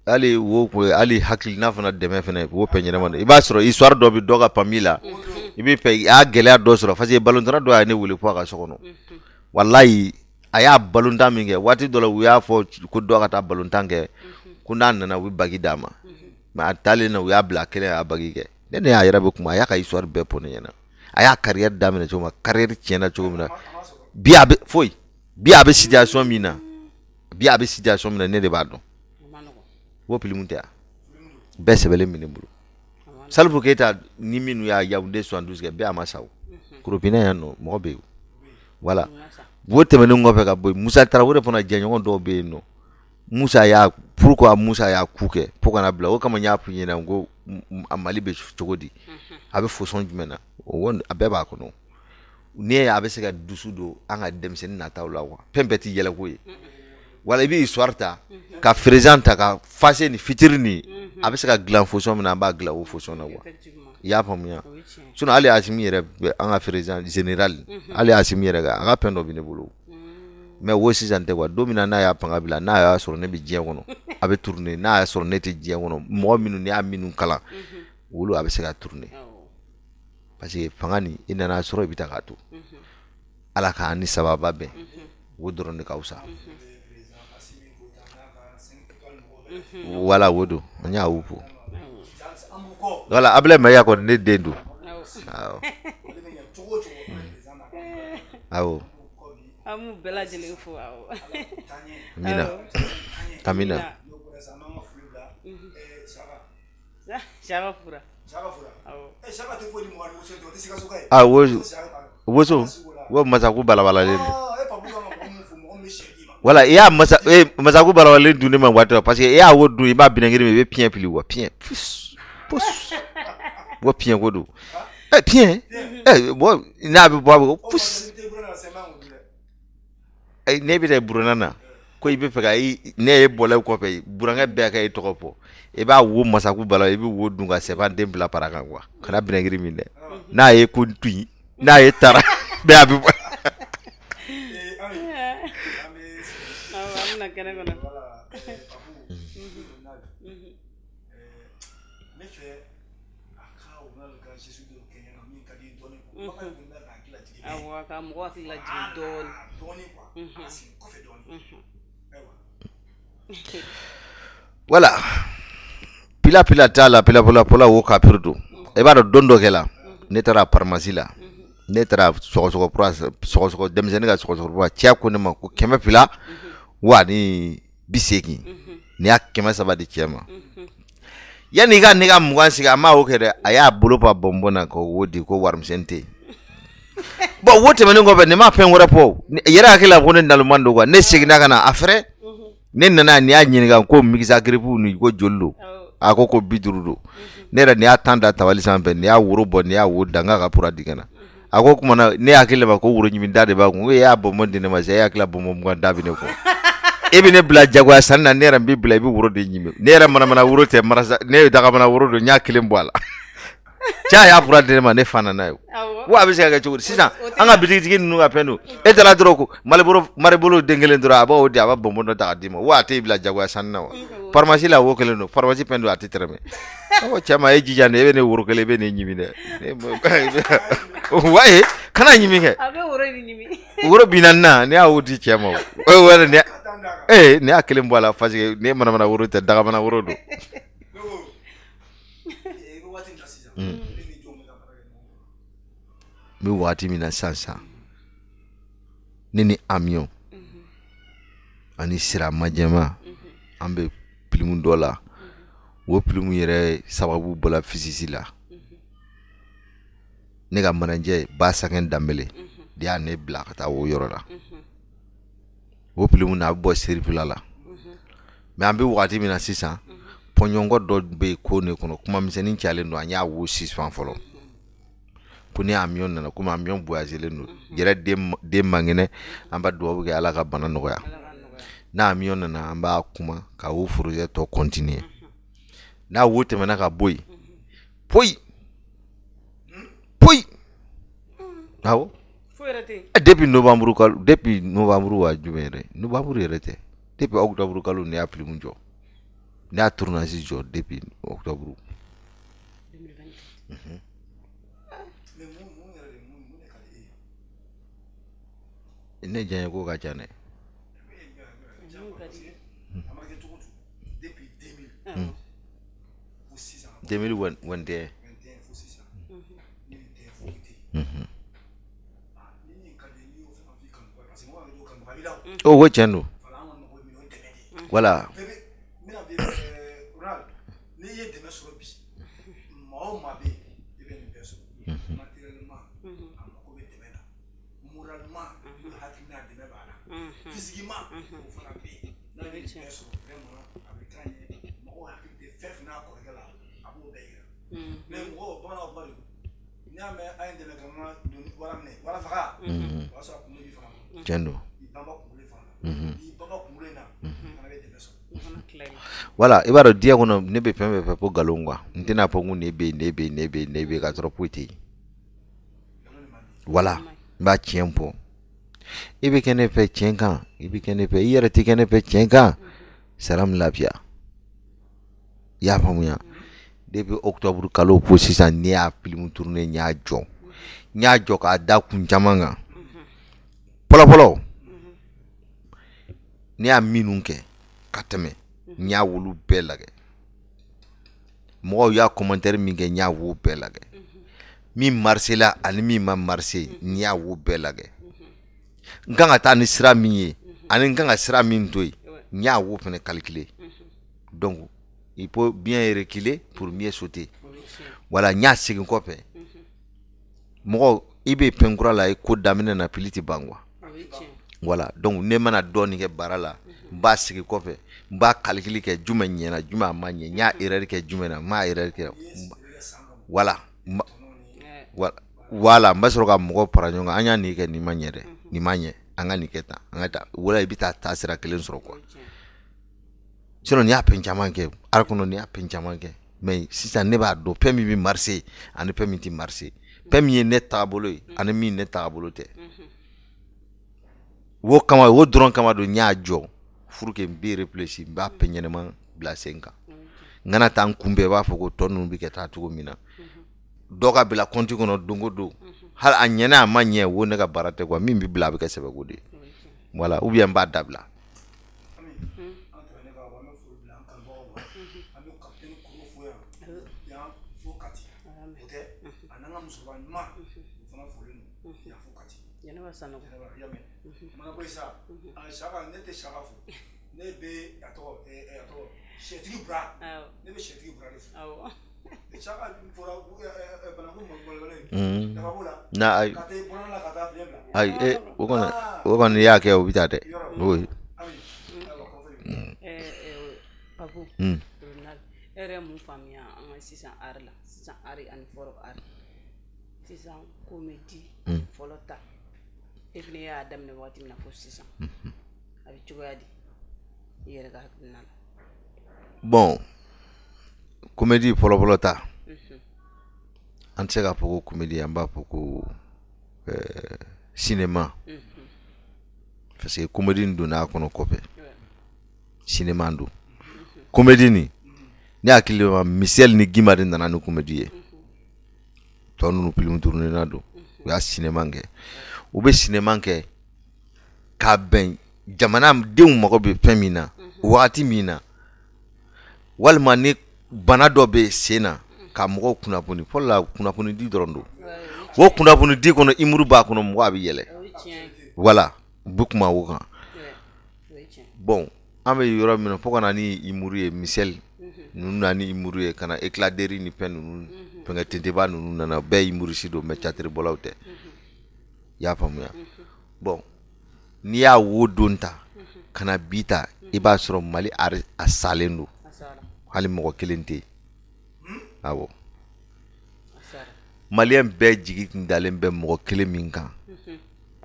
B: hali wo ko hali hakilina fana dɛmɛ fana wo pɛ ɲɛnama i b'a sɔrɔ histoire dɔ bɛ dɔ ka famille la i bɛ fɛ a gɛlɛya dɔ sɔrɔ parce que ballontan dɔ y'a ne wele ko a ka so kɔnɔ wallahi a y'a ballontan min kɛ waati dɔ la u y'a fɔ ko dɔ ka taa ballontan kɛ ko n'a nana u bɛ bagi d'a ma mais a taalen na u y'a bila kelen a y'a bagi kɛ ne y'a yɛrɛ bɛ kuma a y'a ka histoire bɛɛ fɔ ne ɲɛna a y'a carrière daminɛ cogo min na carrière tiɲɛna cogo min na bi a bɛ situation min na ne de b'a dɔn wo pilimu tɛ bɛɛ sɛbɛlen bɛ ne bolo Salifou Keita ni minnu y'a Yaoundé 72 kɛ bɛɛ a ma sa o Koropina yan nɔ mɔgɔ bɛ yen voilà wo tɛmɛnen kɔfɛ ka bɔ yen Musa Tarawele fana jɛɲɔgɔn dɔw bɛ yen nɔ pourquoi Musa y'a ku kɛ fo kana bila o kama n y'a f'i ɲɛna n ko a Mali bɛ cogo di a bɛ fosɔn jumɛn na a bɛɛ b'a kɔnɔ ni a bɛ se ka dusu don an ka denmisɛnnin nataw la wa fɛn bɛɛ tɛ yɛlɛko ye wala i bɛ histoire ta ka présent ta ka face ni fitiri ni a bɛ se ka dilan fosɔn min na an b'a dilan o fosɔn na wa i y'a faamuya sinon hali Asimi yɛrɛ an ka président général hali Asimi yɛrɛ a ka fɛn dɔ bɛ ne bolo mais wo sisan tɛ quoi don min na n'a y'a fanga bila n'a y'a sɔrɔ ne bɛ diɲɛ kɔnɔ a bɛ tourner n'a y'a sɔrɔ ne tɛ diɲɛ kɔnɔ mɔgɔ minnu n'i y'a minnu kalan olu a bɛ se ka tourner parce que fanga ni i nana sɔrɔ i bɛ taa k'a to ala k'an ni sababa bɛn o dɔrɔn de ka fisa wala wo don an y'a wu fo wala Ablaye Mayiga kɔni ne den don awɔ
A: amu bɛɛ lajɛlen fo awɔ
B: amina woso wo masaku balabalalen don wala i y'a masaku balabalalen dun ne ma waati parce que i y'a wo dun i b'a binangiri min i bɛ piɲɛ pili wa piɲɛ wo piɲɛ ko don piɲɛ bon n'a bɛ bɔ a bɛ ko pus ne bɛ taa burana na ko i bɛ fɛ ka ne ye bɔlɛ kɔfɛ burankɛ bɛɛ ka i tɔgɔ fɔ i b'a wo masaku bala i bɛ wo dun ka sɛfan den bila para kan quoi kana binangiri min dɛ n'a ye ko to yen n'a ye taara bɛɛ a bɛ bɔ. Voilà pila t'a la pila wo kapir do e b'a dɔn don dɔ kɛla ne taara pharmacie la ne taara sɔgɔsɔgɔ denmisɛnnin ka sɔgɔsɔgɔ cɛ ko ne ma ko 100 fila wa ni 80 ni y'a 300 di cɛ ma yanni i ka ne ka 20 sigi a ma o kɛ dɛ a y'a bolo pa bɔnbɔn na ko wo di ko warimisɛn tɛ yen bon wo tɛmɛnen kɔfɛ ne ma fɛn wɛrɛ fɔ yɛrɛ hakili la ko ne nalonman don quoi ne seginna ka na a fɛrɛ ne nana ni y'a ɲininka ko mixer grip ni ko joli don a ko 50 don ne yɛrɛ ni y'a tan da tabali sanfɛ ni y'a woro bɔ ni y'a wo da n ka pura digɛn na a ko kuma na ne hakili ma ko woro ɲimi da de b'a kun ko e y'a bɔnbɔn di ne ma sisan e hakili la bɔnbɔn mugan da bɛ ne kun e bɛ ne bila jagoya sanni na ne yɛrɛ n b'i bila i bɛ woro de ɲimi ne yɛrɛ manamana woro tɛ marasa ne ye dagamana woro don n y'a kelen bɔ a la cɛ y'a pura di ne ma ne fa nana ye wa a bɛ se ka kɛ cogo di sisan an ka bitigitigi ninnu ka fɛn don e taara dɔrɔn ko maribolo den kelen dɔrɔn a b'o di a b'a bɔnbɔn dɔ ta ka d'i ma wa a t'e bila jagoya sanni na wa pharmacie la wo kelen don pharmacie fɛn don a tɛ tɛrɛmɛ ko cɛ ma e jija ne e bɛ ne woro kelen e bɛ ne ɲimi dɛ wa ye kana ɲimi kɛ woro bi naani na ne y'a wo di cɛ ma o wɛrɛ ne y'a kelen bɔ a la parce que ne manamana woro tɛ dagamana woro don mi wagati min na sansan ne ni amion ani sira majama an bɛ pilimu dɔ la o pilimu yɛrɛ sababu bɔla fisisi la ne ka manajɛ ba sangɛn danbele de y'a ne bila ka taa o yɔrɔ la o pilimu na a bɛ bɔ seripila la mais an bɛ wagati min na sisan pɔɲɔngɔ dɔ bɛ ko ne kɔnɔ kuma misɛnnin cayalen don an y'a wo sisan fɔlɔ ko ni amion nana komi amion voyagelen don yɛrɛ den mangɛnɛ an b'a dugawu kɛ ala ka bana nɔgɔya n'a amion nana an b'a kuma ka o projet tɔ continuer n'a wo tɛmɛna ka bɔ yen poyi awɔ depuis novembre wa jumɛn yɛrɛ novembre yɛrɛ tɛ depuis octobre kalo ne y'a pilimu jɔ ne y'a tournage jɔ depuis octobre 2020 ne janye ko ka ca ne oh wo tiɲɛ don voilà
C: physiquement o fana bɛ yen n'a bɛ bɛɛ sɔrɔ vraiment a bɛ taa ɲɛ mɔgɔw hakili tɛ fɛn fɛn n'a kɔrɔkɛ la a b'o bɛɛ yira mais mɔgɔw bamananw kuma de don n'i y'a mɛn an ye dɛmɛ kɛ mana don wara minɛ wara faga o y'a sɔrɔ kunkolo b'i fana na
B: tiɲɛ don
C: i banba kunkolo in fana na n'i banba kunkolo in na fana bɛ dɛmɛ sɔrɔ
B: voilà i b'a dɔn diɲɛ kɔnɔ ne bɛ fɛn fɛn fɛ ko nkalon quoi n tɛna fɔ ko ne bɛ ka sɔrɔ foyi tɛ yen voilà n b'a tiɲɛ fɔ i bɛ kɛ ne fɛ tiɲɛ kan i bɛ kɛ ne fɛ i yɛrɛ tɛ kɛ ne fɛ tiɲɛ kan salam lafiya i y'a faamuya depuis octobre kalo fo sisan ne y'a film tourner n y'a jɔ k'a da kun caman kan fɔlɔ ne y'a minnu kɛ ka tɛmɛ n y'a wolu bɛɛ lagɛ mɔgɔw y'a commentaire min kɛ n y'a wo bɛɛ lagɛ min marché la ani min ma marché n y'a wo bɛɛ lagɛ n kan ka taa ni sira min ye ani n kan ka sira min to yen n y'a wo fɛnɛ calculer donc il faut bien reculer pour mieux sauter voilà n y'a segin kɔfɛ mɔgɔ i bɛ fɛn kura la i ko daminɛ na pili tɛ ban quoi voilà donc ne mana dɔɔnin kɛ baara la n b'a segin kɔfɛ n b'a calculer kɛ jumɛn ɲɛna jumɛn a ma ɲɛ n y'a erreur kɛ jumɛn na n m'a erreur kɛ voilà voilà n bɛ sɔrɔ ka mɔgɔw fara ɲɔgɔn kan an y'a nin kɛ nin ma ɲɛ dɛ nin ma ɲɛ an ka nin kɛ tan an ka taa wala i bɛ taa sira kelen sɔrɔ quoi sinon ni y'a fɛn caman kɛ ara kɔnɔ ni y'a fɛn caman kɛ mais sisan ne b'a dɔn fɛn min bɛ marché ani fɛn min tɛ marché fɛn min ye ne taabolo ye ani min ne taabolo tɛ o kama o dɔrɔn kama don n y'a jɔ pour que n bɛ réfléchir n b'a fɛn ɲɛnama bila sen kan n kana taa n kunbɛn i b'a fɔ ko tɔ ninnu bɛ kɛ taa cogo min na dɔ ka bila compte kɔnɔ don o don hali a ɲɛna a ma ɲɛ o ne ka baara tɛ quoi min bɛ bila a bɛ kɛ sɛbɛko de voilà ou bien n b'a dabila na ay o kɔni y'a kɛ o bɛ taa dɛ oui
A: Abu ere mun faamuya an ka sisan art la sisan art ani fɔlɔ art sisan comédie fɔlɔ ta e fana y'a daminɛ waati min na fo sisan a bɛ cogoya di i yɛrɛ ka hakilina la
B: bon comédie fɔlɔ ta an tɛ se k'a fɔ ko comédie an b'a fɔ ko cinéma parce que comédie donna a kɔnɔ kɔfɛ cinéma don comédie ni ne hakili ma Michel ni Guimard nana ni comédie ye tɔ ninnu film tourner na don u y'a cinéma kɛ u bɛ cinéma kɛ k'a bɛn jamana denw mago bɛ fɛn min na wagati min na walima ni bana dɔ bɛ sen na ka mɔgɔw kunnafoni fɔlɔ la kunnafoni di dɔrɔn don wo kunnafoni di kɔnɔ imuru b'a kɔnɔ mɔgɔ a bɛ yɛlɛ voilà bu kuma o kan bon an bɛ yɔrɔ min na fo ka na ni imuru ye misɛli ninnu na ni imuru ye ka na éclaireur ni fɛn ninnu fɛnkɛ tenteba ninnu nana bɛɛ imuru si don mais catiri bɔlaw tɛ i y'a faamuya bon n'i y'a wo don ta ka na bi ta i b'a sɔrɔ Mali a salen don hali mɔgɔ kelen tɛ yen awɔ Maliyɛn bɛɛ jigi tun dalen bɛ mɔgɔ kelen min kan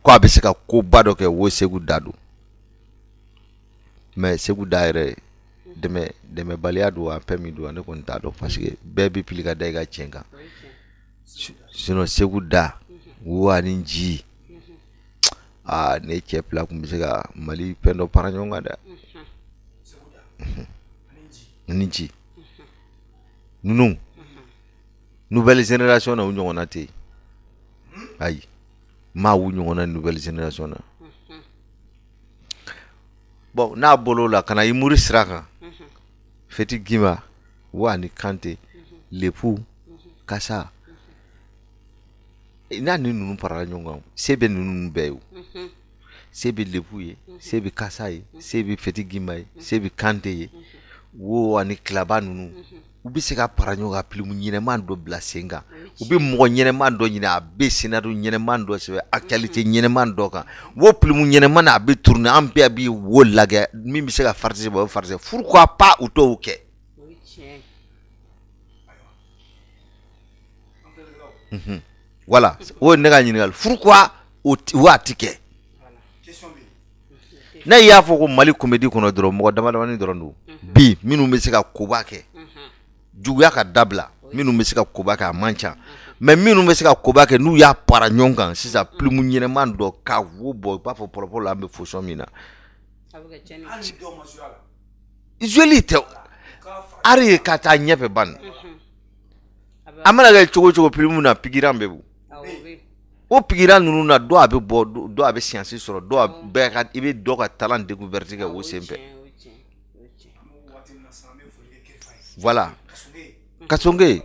B: ko a bɛ se ka koba dɔ kɛ wo Segu da don mais Segu da yɛrɛ dɛmɛbaliya don a fɛn min don ne kɔni t'a dɔn parce que bɛɛ bɛ pili ka da i ka tiɲɛ kan sinon Segu da wo ani ji ne cɛ fila tun bɛ se ka Mali fɛn dɔ para ɲɔgɔn kan dɛ ni ji ninnu nouvelle génération na u ɲɔgɔnna tɛ yen ayi maa u ɲɔgɔnna nouvelle génération na bon n'a bolo la kana imuri sira kan Feti Gima wa ni Kante Lepu Kasa n'a ni ninnu parala ɲɔgɔn kan se bɛ ninnu bɛɛ ye se bɛ Lepu ye se bɛ Kasa ye se bɛ Feti Gima ye se bɛ Kante ye wo ani kilaba ninnu u bɛ se ka para ɲɔgɔn kan pilimu ɲɛnɛman dɔ bila sen kan u bɛ mɔgɔ ɲɛnɛman dɔ ɲini a bɛ scénario ɲɛnɛman dɔ sɛbɛn actualité ɲɛnɛman dɔ kan wo pilimu ɲɛnɛman a bɛ tourner an bɛɛ bɛ wo lagɛ min bɛ se ka farce bɔ farce pourquoi pas u t'o kɛ voilà o ne ka ɲininkali pourquoi o ti kɛ ne y'a fɔ ko Mali comédie kɔnɔ dɔrɔn mɔgɔ damadamani dɔrɔn don bi minnu bɛ se ka koba kɛ juguya ka dabila minnu bɛ se ka koba kɛ a man ca mais minnu bɛ se ka koba kɛ n'u y'a para ɲɔgɔn kan sisan pilimu ɲɛnɛman dɔ ka wo bɔ i b'a fɔ pɔlɔpɔlɔ la an bɛ position min na joli tɛ ari ka taa ɲɛfɛ ban a mana kɛ cogo cogo pilimu na pigiran bɛ bu o pigiran ninnu na dɔ a bɛ bɔ dɔ a bɛ siyansi sɔrɔ dɔ bɛɛ ka i bɛ dɔ ka talent découverte kɛ o sen fɛ voilà Kasonge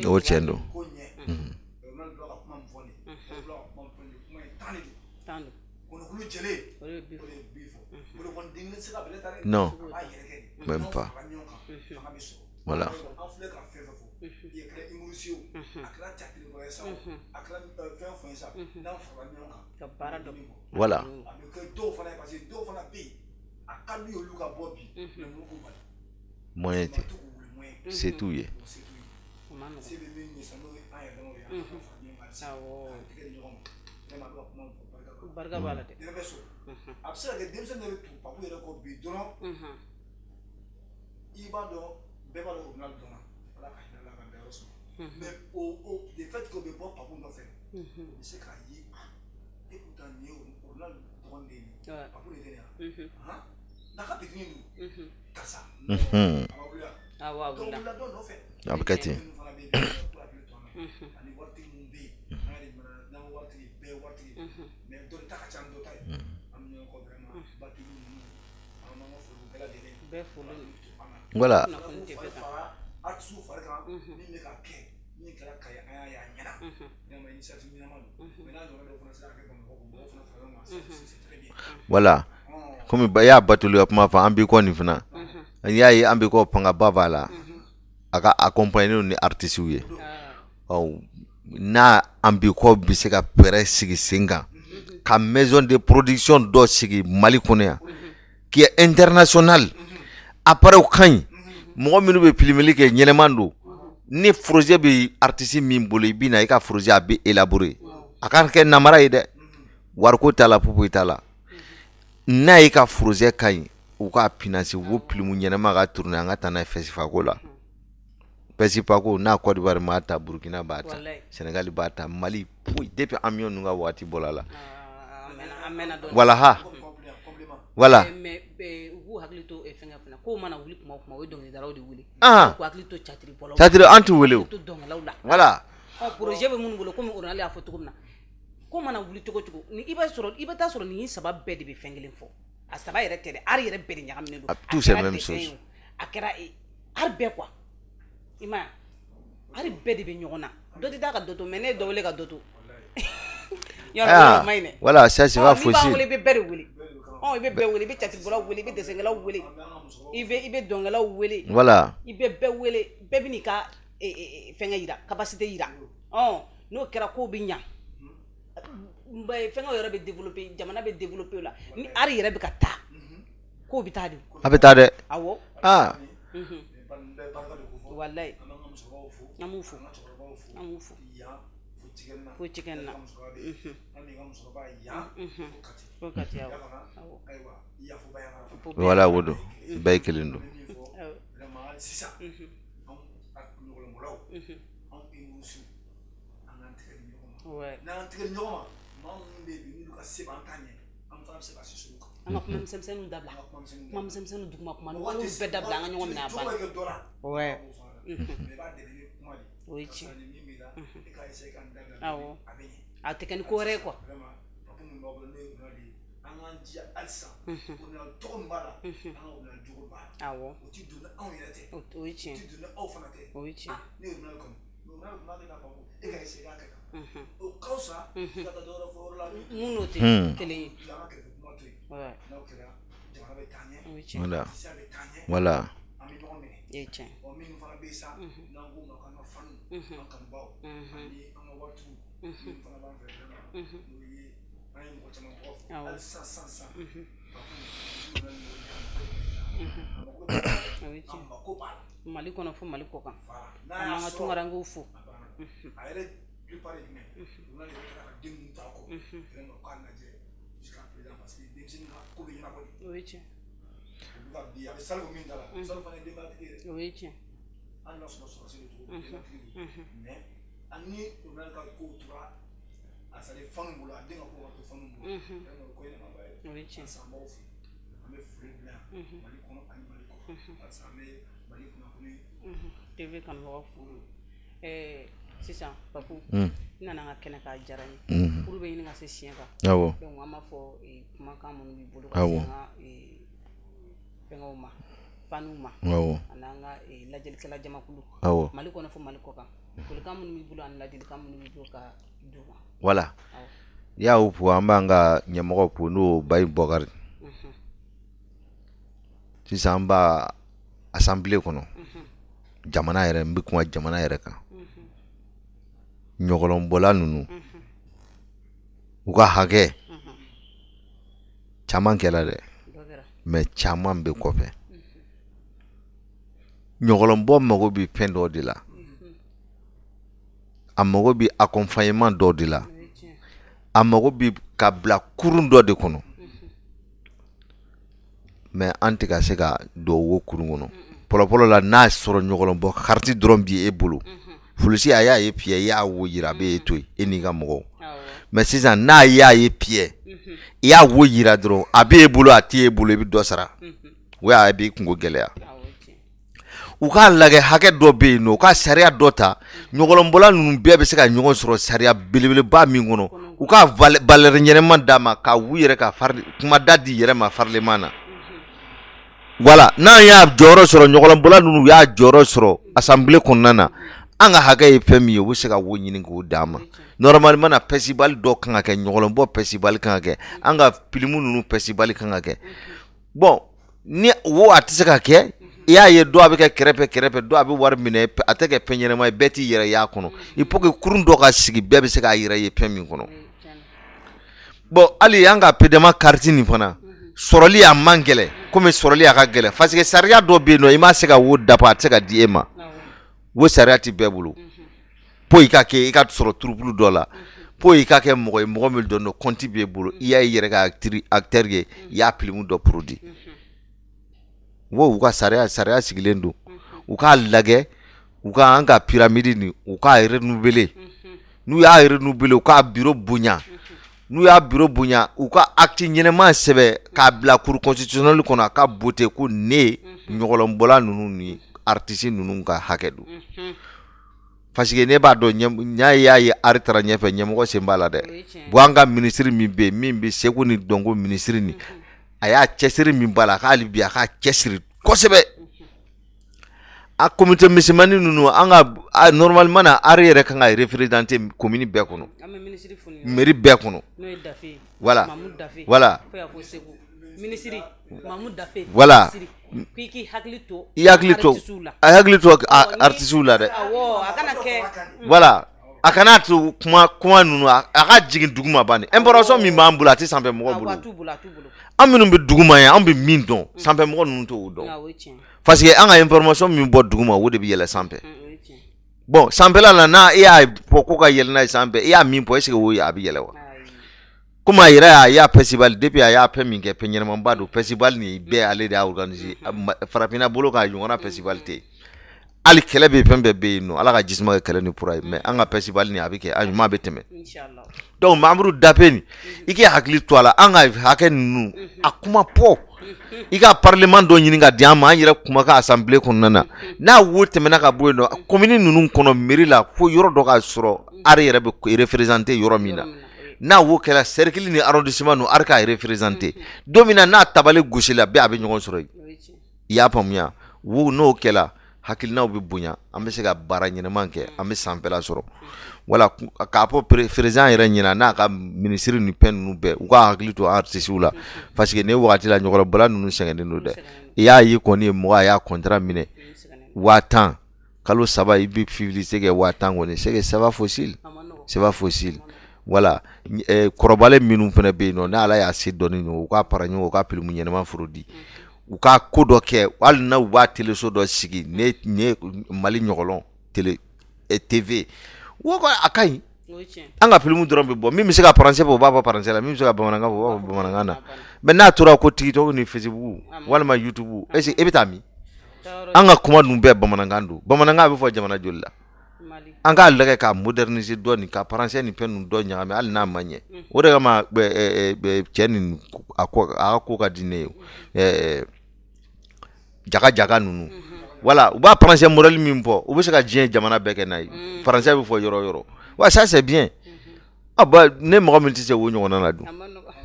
B: o tiɲɛ don non même pas voilà voilà moyen tɛ c'est tout ye
A: barka bala de
C: a bɛ se ka kɛ denmisɛnnin yɛrɛ tun papu yɛrɛ kɔ bi dɔrɔn i b'a dɔn bɛɛ b'a dɔn Ronaldo dɔnna ala ka hinɛ la ka bɛɛ yɔrɔ sɔrɔ mais le fait que o bɛ bɔ papu nɔfɛ o bɛ se k'a ye e pourtant nin ye Ronaldo dɔgɔnin de ye papu de tɛ nin yan n'a ka bitini dun karisa a ma wuli yan donc wula dɔ nɔfɛ
B: a bɛ kɛ ten
C: ani waritigi minnu bɛ yen an yɛrɛ jamana n'an ko waritigi bɛɛ ye waritigi mais dɔ ta ka ca ni dɔ ta ye an bɛ ɲɔgɔn kɔ vraiment batigi ninnu an b'an ka foli bɛɛ lajɛlen
A: bɛɛ foli
B: voilà
C: artiste fari kan min bɛ ka kɛ min kɛra Kayi an y'a ye a ɲɛna ɲama initiative ɲɛnama don mais n'a ɲɔgɔn dɔw fana sera ka kɛ Bamakɔ mɔgɔw fana fara ɲɔgɔn kan c'est très bien
B: voilà comme i y'a batuli ka kuma fɔ an bɛ kɔ nin fana an y'a ye an bɛ kɔ fangaba b'a la a ka accompagner ni artistes ye n'a an bɛ kɔ bɛ se ka fɛɛrɛ sigi sen kan ka maison de production dɔ sigi Mali kɔnɔ yan qui est international appareil ka ɲi mɔgɔ minnu bɛ filmeli kɛ ɲɛnɛman don ni projet bɛ artiste min bolo i bɛ na i ka projet a bɛ élaborer a ka kɛ namara ye dɛ wariko t'a la popo t'a la n'a y'i ka projet ka ɲi u k'a financer u film ɲɛnɛma ka tourner an ka taa n'a ye fɛsifako la fɛsifako n'a Côte d'Ivoire m'a ta Burkina b'a ta Sénégal b'a ta Mali foyi depuis amion ninnu ka waati bɔra la voilà ha voilà
A: u hakili to fɛngɛ fana ko mana wuli kuma o kuma o ye dɔnkilidalaw de wuli ko hakili to catiri bɔlaw
B: catiri an t'u wele o
A: to dɔnkilidalaw la
B: voilà
A: projet bɛ minnu bolo komi Ronaldo y'a fɔ cogo min na ko mana wuli cogo cogo ni i bɛ taa sɔrɔ nin saba bɛɛ de bɛ fɛn kelen fɔ a saba yɛrɛ tɛ dɛ ari yɛrɛ bɛɛ de ɲagaminen don
B: tout c'est même chose
A: a kɛra ari bɛɛ quoi i ma ari bɛɛ de bɛ ɲɔgɔn na dɔ tɛ taa ka dɔ to mais ne ye dɔ wele ka dɔ to yɔrɔ ma ɲi dɛ
B: voilà ça c'est pas
A: possible
B: possible
A: n'i b'a wele i bɛ bɛɛ de wele i bɛ bɛɛ wele i bɛ catibɔlaw wele i bɛ dɛsɛnkɛlaw wele i bɛ dɔnkɛlaw wele
B: voilà
A: i bɛ bɛɛ wele bɛɛ bɛ n'i ka fɛngɛ yira capacité yira n'o kɛra kow bɛ ɲa fɛngɛw yɛrɛ bɛ développer jamana bɛ développer o la ni ari yɛrɛ bɛ ka taa kow bɛ taa de
B: a bɛ taa dɛ
A: awɔ wallahi an b'u fo fo cikɛn na fo kati awɔ
B: voilà wo don bɛɛ ye kelen don
C: n'an tigɛ ɲɔgɔn ma maa minnu bɛ yen n'olu ka se b'an ta ɲɛ an fana bɛ se ka se sɔrɔ
A: an ka kuma misɛnninw dabila kuma misɛnninw duguma kuma n'olu bɛɛ dabila an ka ɲɔgɔn minɛ a banna
C: mais i b'a dɛmɛ ni kuma de
A: o ye tiɲɛ
C: ni min b'i la i k'a essayer ka n da
A: awɔ
C: a bɛ ɲɛ
A: a tɛ kɛ ni ko wɛrɛ ye quoi
C: vraiment minnu b'a bolo n'o ye kunna de ye an k'an jija halisa kunna tɔgɔ min b'a la an ka kunna jogo b'a la
A: awɔ
C: o ti don ni anw yɛrɛ tɛ
A: o ye tiɲɛ
C: o ti don ni aw fana tɛ
A: o ye tiɲɛ
C: ne ye kunna kɔni kunna bɛ n'a fɔ e ka essayer k'a kɛ o ka fisa i ka taa dɔ wɛrɛ fɔ yɔrɔ la
A: mun n'o tɛ kelen ye
C: an ka kɛrɛfɛ kuma to yen n'aw kɛra jamana bɛ taa ɲɛ
A: o ye tiɲɛ
B: voilà
C: sisa bɛ taa ɲɛ
B: voilà
C: an bɛ ɲɔgɔn minɛ
A: o ye tiɲɛ
C: minnu fana bɛ yen sa n'an k'u ma k'an ka fanu an kanubaw ani an ka waritigiw minnu fana b'an fɛ vraiment n'o ye an ye mɔgɔ caman kɔ hali sisan
A: an mako b'a la mali kɔnɔ fo mali kɔ kan an b'an ka tunkarankew fo
C: a yɛrɛ préparé jumɛn n'a yɛrɛ kɛra ka den ninnu ta kɔ vraiment k'a lajɛ jusqu'à présent parce que denmisɛnnin ka ko bɛ ɲɛnabɔ de
A: o ye tiɲɛ
C: olu ka bi a bɛ salifu min da la salifu fana ye denbatigi ye
A: o ye tiɲɛ
C: hali n'a sɔrɔ sɔrɔsi de cogo denbatigi de mais ani olu ka kow tora a sari fanu bolo a den ka ko ka to fanu bolo vraiment ko ɲɛnama ye
A: o ye tiɲɛ
C: halisa an b'aw fo an bɛ foli bila yan mali kɔnɔ ani mali kɔ halisa an bɛ mali kunnafoni
A: tv kanubagaw fo sisan papu n nana an ka kɛnɛ k'a diyara n ye furu bɛ ɲini ka se siɲɛ kan
B: awɔ
A: donc an b'a fɔ kumakan minnu b'i bolo ka se an ka fɛngɛw ma fanuw ma
B: awɔ
A: ani an ka lajɛlikɛla jamakulu
B: awɔ
A: mali kɔnɔ fo mali kɔ kan folikan minnu b'i bolo ani ladilikan minnu b'i bolo ka d'u ma
B: voilà y'aw fo an b'an ka ɲɛmɔgɔ fo n'o bayi bɔkari sisan an b'a assemblée kɔnɔ jamana yɛrɛ n bɛ kuma jamana yɛrɛ kan ɲɔgɔlɔnbɔla ninnu u ka hakɛ caman kɛra dɛ mais caman bɛ kɔfɛ ɲɔgɔlɔnbɔ mago bɛ fɛn dɔ de la a mago bɛ accompagnement dɔ de la a mago bɛ ka bila kurun dɔ de kɔnɔ mais an tɛ ka se ka don o kurun kɔnɔ fɔlɔfɔlɔ la n'a sɔrɔ ɲɔgɔlɔnbɔ carte dɔrɔn b'i e bolo polisi a y'a ye pied i y'a wo yira a bɛ e to yen e n'i ka mɔgɔw mais sisan n'a y'a ye pied i y'a wo yira dɔrɔn a bɛ e bolo a tɛ e bolo i bɛ dɔ sara o y'a b'i kungo gɛlɛya u k'a lajɛ hakɛ dɔ bɛ yen nɔ u ka sariya dɔ ta ɲɔgɔlɔnbɔla ninnu bɛɛ bɛ se ka ɲɔgɔn sɔrɔ sariya belebeleba min kɔnɔ u ka valeur ɲɛnɛma d'a ma ka u yɛrɛ ka kuma da di yɛrɛ ma farileman na voilà n'an y'a jɔyɔrɔ sɔrɔ ɲɔgɔlɔnbɔla ninnu y'a jɔyɔrɔ sɔrɔ assemblée kɔnɔna na an ka hakɛ ye fɛn min ye u bɛ se ka wo ɲini k'o d'a ma normalement na festival dɔ kan ka kɛ ɲɔgɔlɔnbɔ festival kan ka kɛ an ka filimu ninnu festival kan ka kɛ bon ni wo a tɛ se ka kɛ i y'a ye dɔ a bɛ kɛ kɛrɛfɛ dɔ a bɛ wari minɛ a tɛ kɛ fɛn ɲɛnama ye bɛɛ t'i yɛrɛ y'a kɔnɔ il faut que kurun dɔ ka sigi bɛɛ bɛ se k'a yɛrɛ ye fɛn min kɔnɔ bon hali an ka PDMA carte nin fana sɔrɔli a man gɛlɛn komi sɔrɔli a ka gɛlɛn parce que sariya dɔ bɛ yen nɔ i m'a se ka wo dafa a tɛ se ka di e ma wo sariya tɛ bɛɛ bolo po i ka kɛ i ka sɔrɔ turubulu dɔ la po i ka kɛ mɔgɔ ye mɔgɔ min dɔn compte b'e bolo i y'a yɛrɛ ka acteur ye i y'a film dɔ produit wo u ka sariya sigilen don u k'a lajɛ u ka an ka pyramide ni u k'a renouveler n'u y'a renouveler u k'a bureau bonya n'u y'a bureau bonya u ka acte ɲɛnɛma sɛbɛn k'a bila cour constitutionnelle kɔnɔ a ka voter ko ne ɲɔgɔlɔnbɔla ninnu ni artiste ninnu ka hakɛ don parce que ne b'a dɔn y'a ye ari taara ɲɛfɛ ɲɛmɔgɔ sen b'a la dɛ bon an ka ministre min bɛ yen min bɛ seko ni dɔnko ministre ni a y'a cɛsiri min b'a la k'ale bi a k'a cɛsiri kosɛbɛ a comité misɛnmanin ninnu an ka normalement na ari yɛrɛ kan ka représenter commune bɛɛ kɔnɔ mairie bɛɛ kɔnɔ voilà voilà voilà i hakili to artiste la dɛ voilà a kana to kuma ninnu a ka jigin duguma bani information min b'an bolo a tɛ sanfɛ mɔgɔ bolo an minnu bɛ duguma yan an bɛ min dɔn sanfɛ mɔgɔ ninnu t'o dɔn parce que an ka information min bɔ duguma o de bɛ yɛlɛ sanfɛ bon sanfɛla la n'a e y'a fɔ ko ka yɛlɛ n'a ye sanfɛ e y'a min fɔ est ce que o a bɛ yɛlɛ wa comme a yɛrɛ a y'a festival depuis a y'a fɛn min kɛ fɛn ɲɛnɛmanba don festival nin bɛɛ ale de y'a organiser farafinna bolo ka ɲɔgɔnna festival tɛ ali kɛlɛ bɛ fɛn bɛɛ bɛ yen nɔ ala ka jisuma kɛ kɛlɛ ni pura ye mais an ka festival nin a bɛ kɛ a ɲuman bɛ tɛmɛ donc Mamudu Dape nin i k'i hakili to a la an ka hakɛ ninnu a kuma pɔ i ka parlement dɔ ɲini ka di an ma an yɛrɛ kuma ka assemblée kɔnɔna na n'a wo tɛmɛna ka bɔ yen nɔ commune ninnu kɔnɔ mairie la fo yɔrɔ dɔ ka sɔrɔ ari yɛrɛ bɛ représenter yɔrɔ min na n'a wo kɛra cercle ni arrondissement ninnu ari k'a représenter don min na n'a tabali gosila bɛɛ a bɛ ɲɔgɔn sɔrɔ yen i y'a faamuya wo n'o kɛla hakilinaw bɛ bonya an bɛ se ka baara ɲɛnɛman kɛ an bɛ sanfɛla sɔrɔ wala k'a fɔ président yɛrɛ ɲɛna n'a ka ministre ni fɛn ninnu bɛɛ u ka hakili to artistes la parce que ne wagati la ɲɔgɔnbɔla ninnu sɛgɛnnen don dɛ i y'a ye kɔni ye mɔgɔ a y'a contrat minɛ 5000 kalo 3 i bɛ publicité kɛ 5000 kɔni c'est que ça va facile voilà kɔrɔbalen minnu fana bɛ yen nɔ n'ala y'a se dɔɔnin u ka para ɲɔgɔn u ka film ɲɛnɛman foro di u ka ko dɔ kɛ hali n'a u b'a téléso dɔ sigi ne Mali ɲɔgɔlɔn télé TV wo ko a ka ɲi an ka film dɔrɔn bɛ bɔ min bɛ se ka français fɔ o b'a fɔ français la min bɛ se ka bamanankan fɔ o b'a fɔ bamanankan na mais n'a tora ko TikTok ni Facebook walima YouTube est-ce que e bɛ taa min an ka kuma ninnu bɛɛ bamanankan don bamanankan a bɛ fɔ jamana joli la an k'a lajɛ ka moderniser dɔɔnin ka français ni fɛn ninnu dɔ ɲagami hali n'a ma ɲɛ o de kama cɛ nin a ka ko ka di ne ye jaga ninnu voilà u b'a français modèle min fɔ u bɛ se ka diɲɛ jamana bɛɛ kɛ n'a ye français bɛ fɔ yɔrɔ yɔrɔ wa ça c'est bien ah bah ne mɔgɔ min tɛ se o ɲɔgɔnna na dun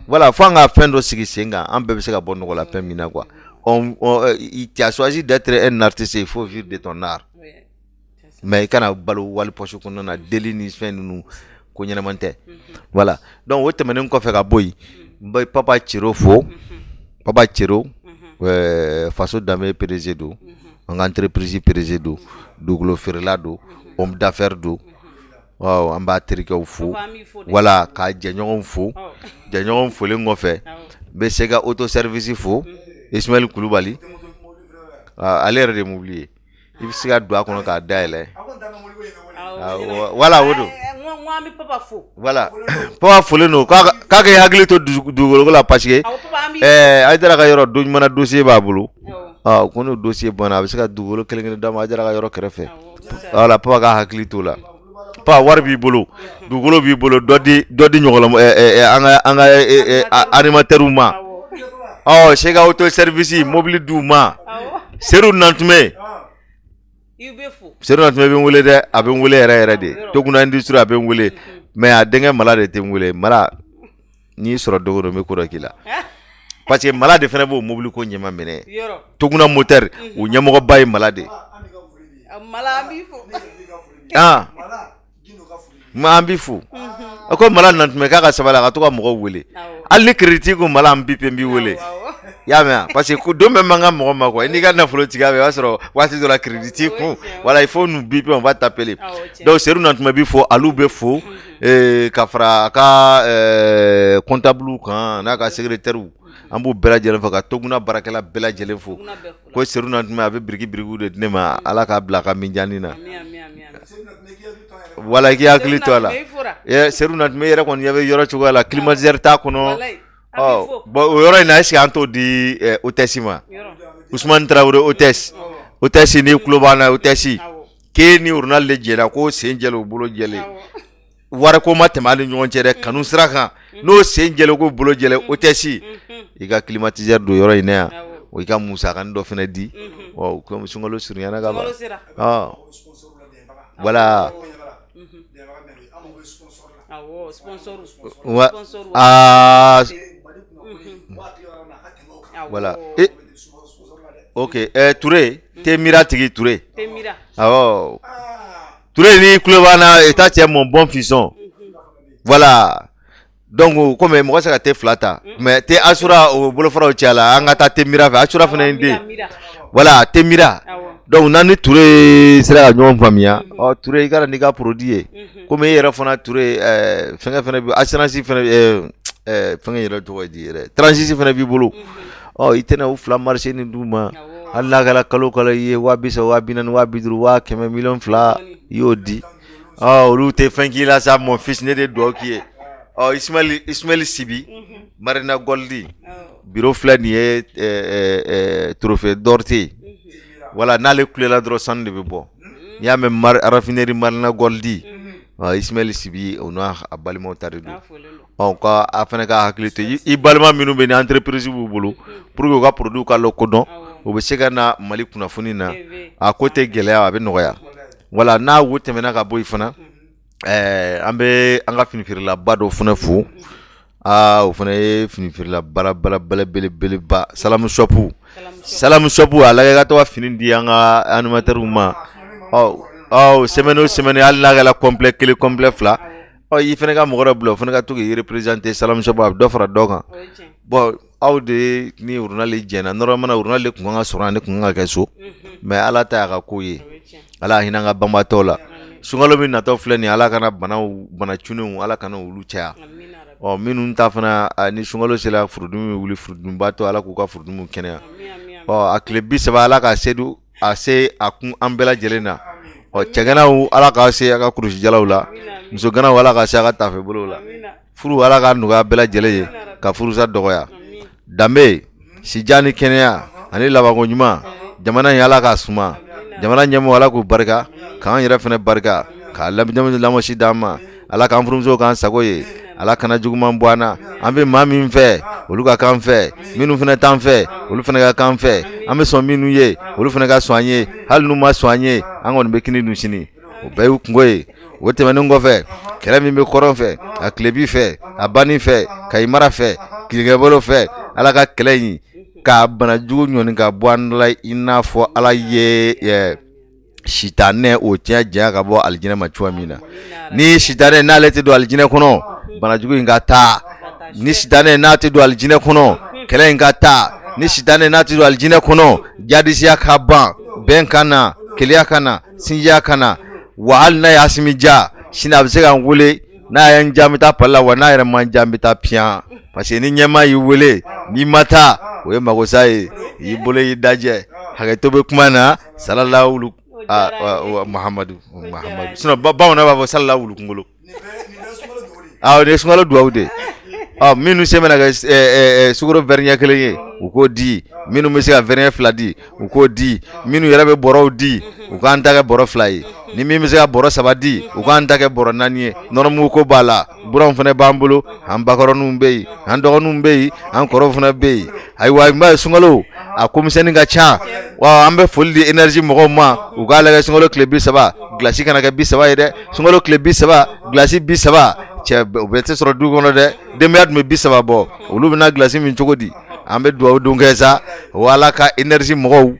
B: voilà fo an ka fɛn dɔ sigi sen kan an bɛɛ bɛ se ka bɔ nɔgɔ la fɛn min na quoi tu as choisi d'être un artiste il faut vivre de ton art mais i kana balo wali poche kɔnɔna na deli ni fɛn ninnu ko ɲɛnɛman tɛ voilà donc o tɛmɛnen kɔfɛ ka bɔ yen n bɛ Papa Cero fo Papa Cero faso danbe PDG don an ka entreprise PDG don dugukolo feerela don homme d'affaires don an b'a terikɛw fo voilà ka jɛɲɔgɔnw fo jɛɲɔgɔn folen kɔfɛ n bɛ se ka autoservice fo Ismaël Kulubali ale yɛrɛ de mobili ye i bɛ se ka don a kɔnɔ k'a dayɛlɛ voilà o don voilà Papa folen don k'a k'i hakili to dugukolo la parce que Aïdara ka yɔrɔ don ɲuman dossier b'a bolo ko n'o dossier banna a bɛ se ka dugukolo kelen d'a ma Aïdara ka yɔrɔ kɛrɛfɛ voilà Papa ka hakili to la Papa wari b'i bolo dugukolo b'i bolo dɔ di ɲɔgɔn an ka animateurs ma se ka autoservice mobile d'u ma Seru Nantume Seru Nantume bɛ n wele dɛ a bɛ n wele yɛrɛ de Tokuna Industrie a bɛ n wele mais a denkɛ Mala de tɛ n wele Mala n'i sɔrɔ dogo don n bɛ ko dɔ k'i la parce que Mala de fana b'o mobile ko ɲɛma minɛ Tokuna moteur o ɲɛmɔgɔba ye Mala de an b'i fo a ko Mala Nantume k'a ka sabali a ka to ka mɔgɔw wele hali ni crédit ko Mala an bipe n b'i wele i y'a mɛn parce que don bɛ mankan mɔgɔ ma quoi n'i ka nafolo tigɛ a bɛ i b'a sɔrɔ waati dɔ la crédit t'i kun voilà il faut nous biper on va t'appeler donc Seru Nantume b'i fo alu bɛ fo ka fara a ka comptable kan n'a ka secrétaire an b'u bɛɛ lajɛlen fo ka Tokuna baarakɛla bɛɛ lajɛlen fo ko Seru Nantume a bɛ birikiw de di ne ma ala k'a bila a ka minjani na voilà i k'i hakili to a la Seru Nantume yɛrɛ kɔni ɲɛ bɛ yɔrɔ cogoya la climatiseur t'a kɔnɔ bon o yɔrɔ in na est-ce que an t'o di hôtesse ma Ousmane Traoré hôtesse ni kulo b'an na hôtesse k'e ni Ronald de jɛra ko sen jɛlen o bolo jɛlen wari ko ma tɛmɛ an ni ɲɔgɔn cɛ dɛ kanu sira kan n'o sen jɛlen ko bolo jɛlen hôtesse i ka climatiseur don yɔrɔ in na yan o i ka musakanin dɔ fana di comme sunkalo surunyana ka ban voilà voilà ok Touré Temira tigi Touré oh Touré ni Kulobana eta tient mon bon fisson voilà donc comme moi ça te flata mais te asura au bolofara o tiala anga Temira fa asura fana inde voilà Temira donc nani Touré sera ñom famia oh Touré gara ni ga produit comme yera fana Touré fenga bi assurance fana fenga yera to di transition fana bi bolo oh itena u fla marché ni duma Allah gala kalo ye wabi sa wabi nan wabi dru wa keme million fla yodi oh lu te fengi la sa mon fils ne de do qui oh Ismail Sibi Marina Goldi bureau fla ni trophée d'orté voilà na le couleur la dro san de bo ya même raffinerie Marina Goldi Ismail Sibi on a abalimo taridu on ka afana ka haklite I balma minu be ni entreprise bu bulu pour que ka produit ka lokodon o be se ka na Mali kunafuni na a côté geleya be noya voilà na wote mena ka boy fana ambe anga finifirila bado fana fu o fana finifirila bala bele ba salamu shopu ala ga to fini di anga animateur ma semaine alla ga la complet fla il fene ka mogora blo fene ka to représenter salam shopu do fara doga bon de ni urna le jena normalement urna le kunga sorane kunga keso mais ala ta ka koye ala hinanga bambatola sungalo min nato fleni ala kana bana chunu ala kana ulucha minun ta fana ni sungalo sela furdumi wuli furdum bato ala ku ka furdum kenya aklebi saba ala ka sedu ase akun ambela jelena chagana ala ka se aka kurushi jalawla muso gana wala ka se aka tafe bolola furu ala ka nuga bela jeleye ka furu sa dogoya dambe sijani kenya ani labango nyuma jamana yala ka suma jamana nyamo wala ku barka kan yira fene barka ka lamjam lamoshi dama ala kan furumzo kan sagoye ala kana juguman bwana ambe mami mfe oluka kan fe minu fene tan fe olu fene ka kan fe ambe so minu ye olu fene ka soigner hal nu ma soigner angon be kini nu sini o be ngoye wote menungo fe kala mi be koron fe aklebi fe abani fe kaimara fe kigebolo fe ala ka keleyi ka bana jugu nyoni ka bwanla ina fo ala ye shitane o tia ja ka bo aljina machua mina ni shitane na leti do aljina kono bana jugu ingata ni shitane na ti do aljina kono kele ingata ni shitane na ti do aljina kono jadisi ya kaba benkana kele kana sinja kana wahal na yasimija shina bsega ngule na yan jamita palla wa na yan man jamita pian parce que ni nyama yi wele ni mata we magosai yi bole yi daje hage tobe kumana sallallahu Muhammadu sino ba na ba sallallahu alaihi ngolo ne sungalo duaude minu semena ga sugoro vernya keleye uko di minu mesiga vernya fladi uko di minu yarabe boro di uko antaka boro fly ni mi mesiga boro sabadi uko antaka boro nanie normu ko bala buram fane bambulo am bakoro numbe an dogo numbe an koro fane be ay way ma sungalo a komiseni ga cha wa ambe fulli energy mo ma uko la sungalo klebi saba glasi kana ga bi saba ide sungalo klebi saba glasi bi saba che bete soro du gono de demiat me bisaba bo ulu bina glasi min chogodi ambe do dungesa wala ka energy mo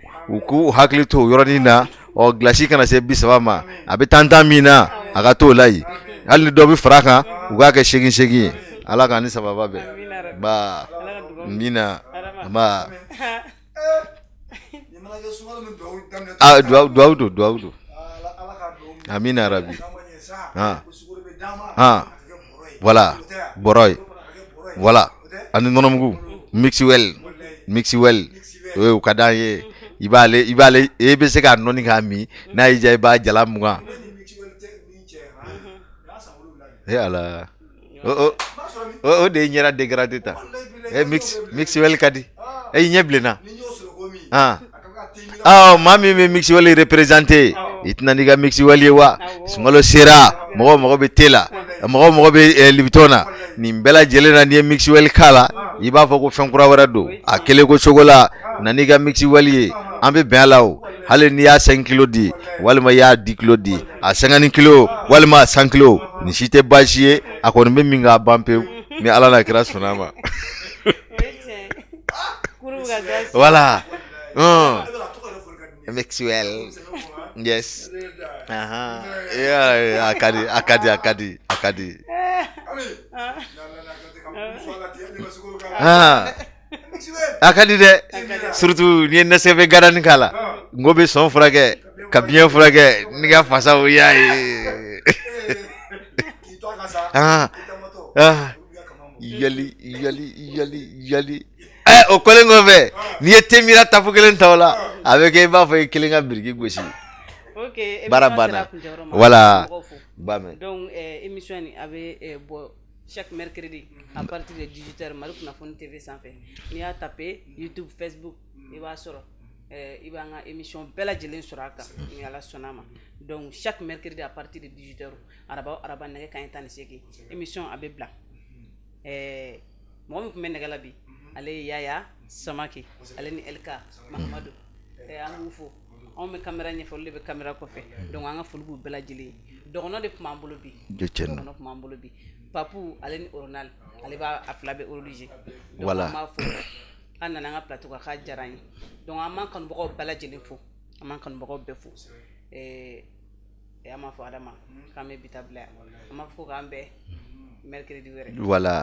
B: ku hakli to yorani na o glasi kana se bisaba ma abe tanta mina aga to lai alni do bi fraka uga ke shegi ala ka ni sababa be ba mina ma do amina rabbi voilà boroy voilà ani nonomgu mixiwell we kadaye ibale ebe se ka noni kami na ija ba jala muga ala de nyera dégradé ta mixiwell kadi nyeblena mami me mixiwell représenté itna niga mixiwell wa sungalo sera mogo be tela mogo be libitona ni mbela jelena ni mixiwell kala iba foko fenkura warado akele ko chogola naniga mixiwell ye ambe benlaw hale ni ya 5 kg di walma ya 10 kg di a 50 kg walma 100 kg ni shite bashiye akon be minga bampe ni ala na kras fanama Voilà. Maxwell. Yes. Yeah, Akadi. Akadi de. Surtout ni na se fe garani kala. Ngobe son frage, ka bien frage, ni ga fasa o ya yali. O kolengo fe. Ni etemira tafu kelen tawla. Avec e ba fa kelen ga birgi gosi.
A: OK,
B: Barabana. Voilà.
A: Donc émission ni avait chaque mercredi à partir de 18h Malouk Nafone TV sans fait. Ni a tapé YouTube, Facebook, il va sur il va une émission belle jelen sur aka ni ala sonama. Donc chaque mercredi à partir de 18h araba nege kan tan seki émission abe blanc. Mo mi men nega labi ale Yaya Samaki ale ni Elka Mahamadou an fo on me caméra ni fo le caméra ko fe donc an fulgu bela jeli donc no de kuma mbolo bi no kuma mbolo bi papu ale ni oronal ale ba aflabe orologie
B: voilà
A: ma fo an nana nga plateau ka jarani donc an man kan boko bela jeli fo an man kan boko be fo ama fo adama kame bitabla ama fo kambe mercredi wéré
B: voilà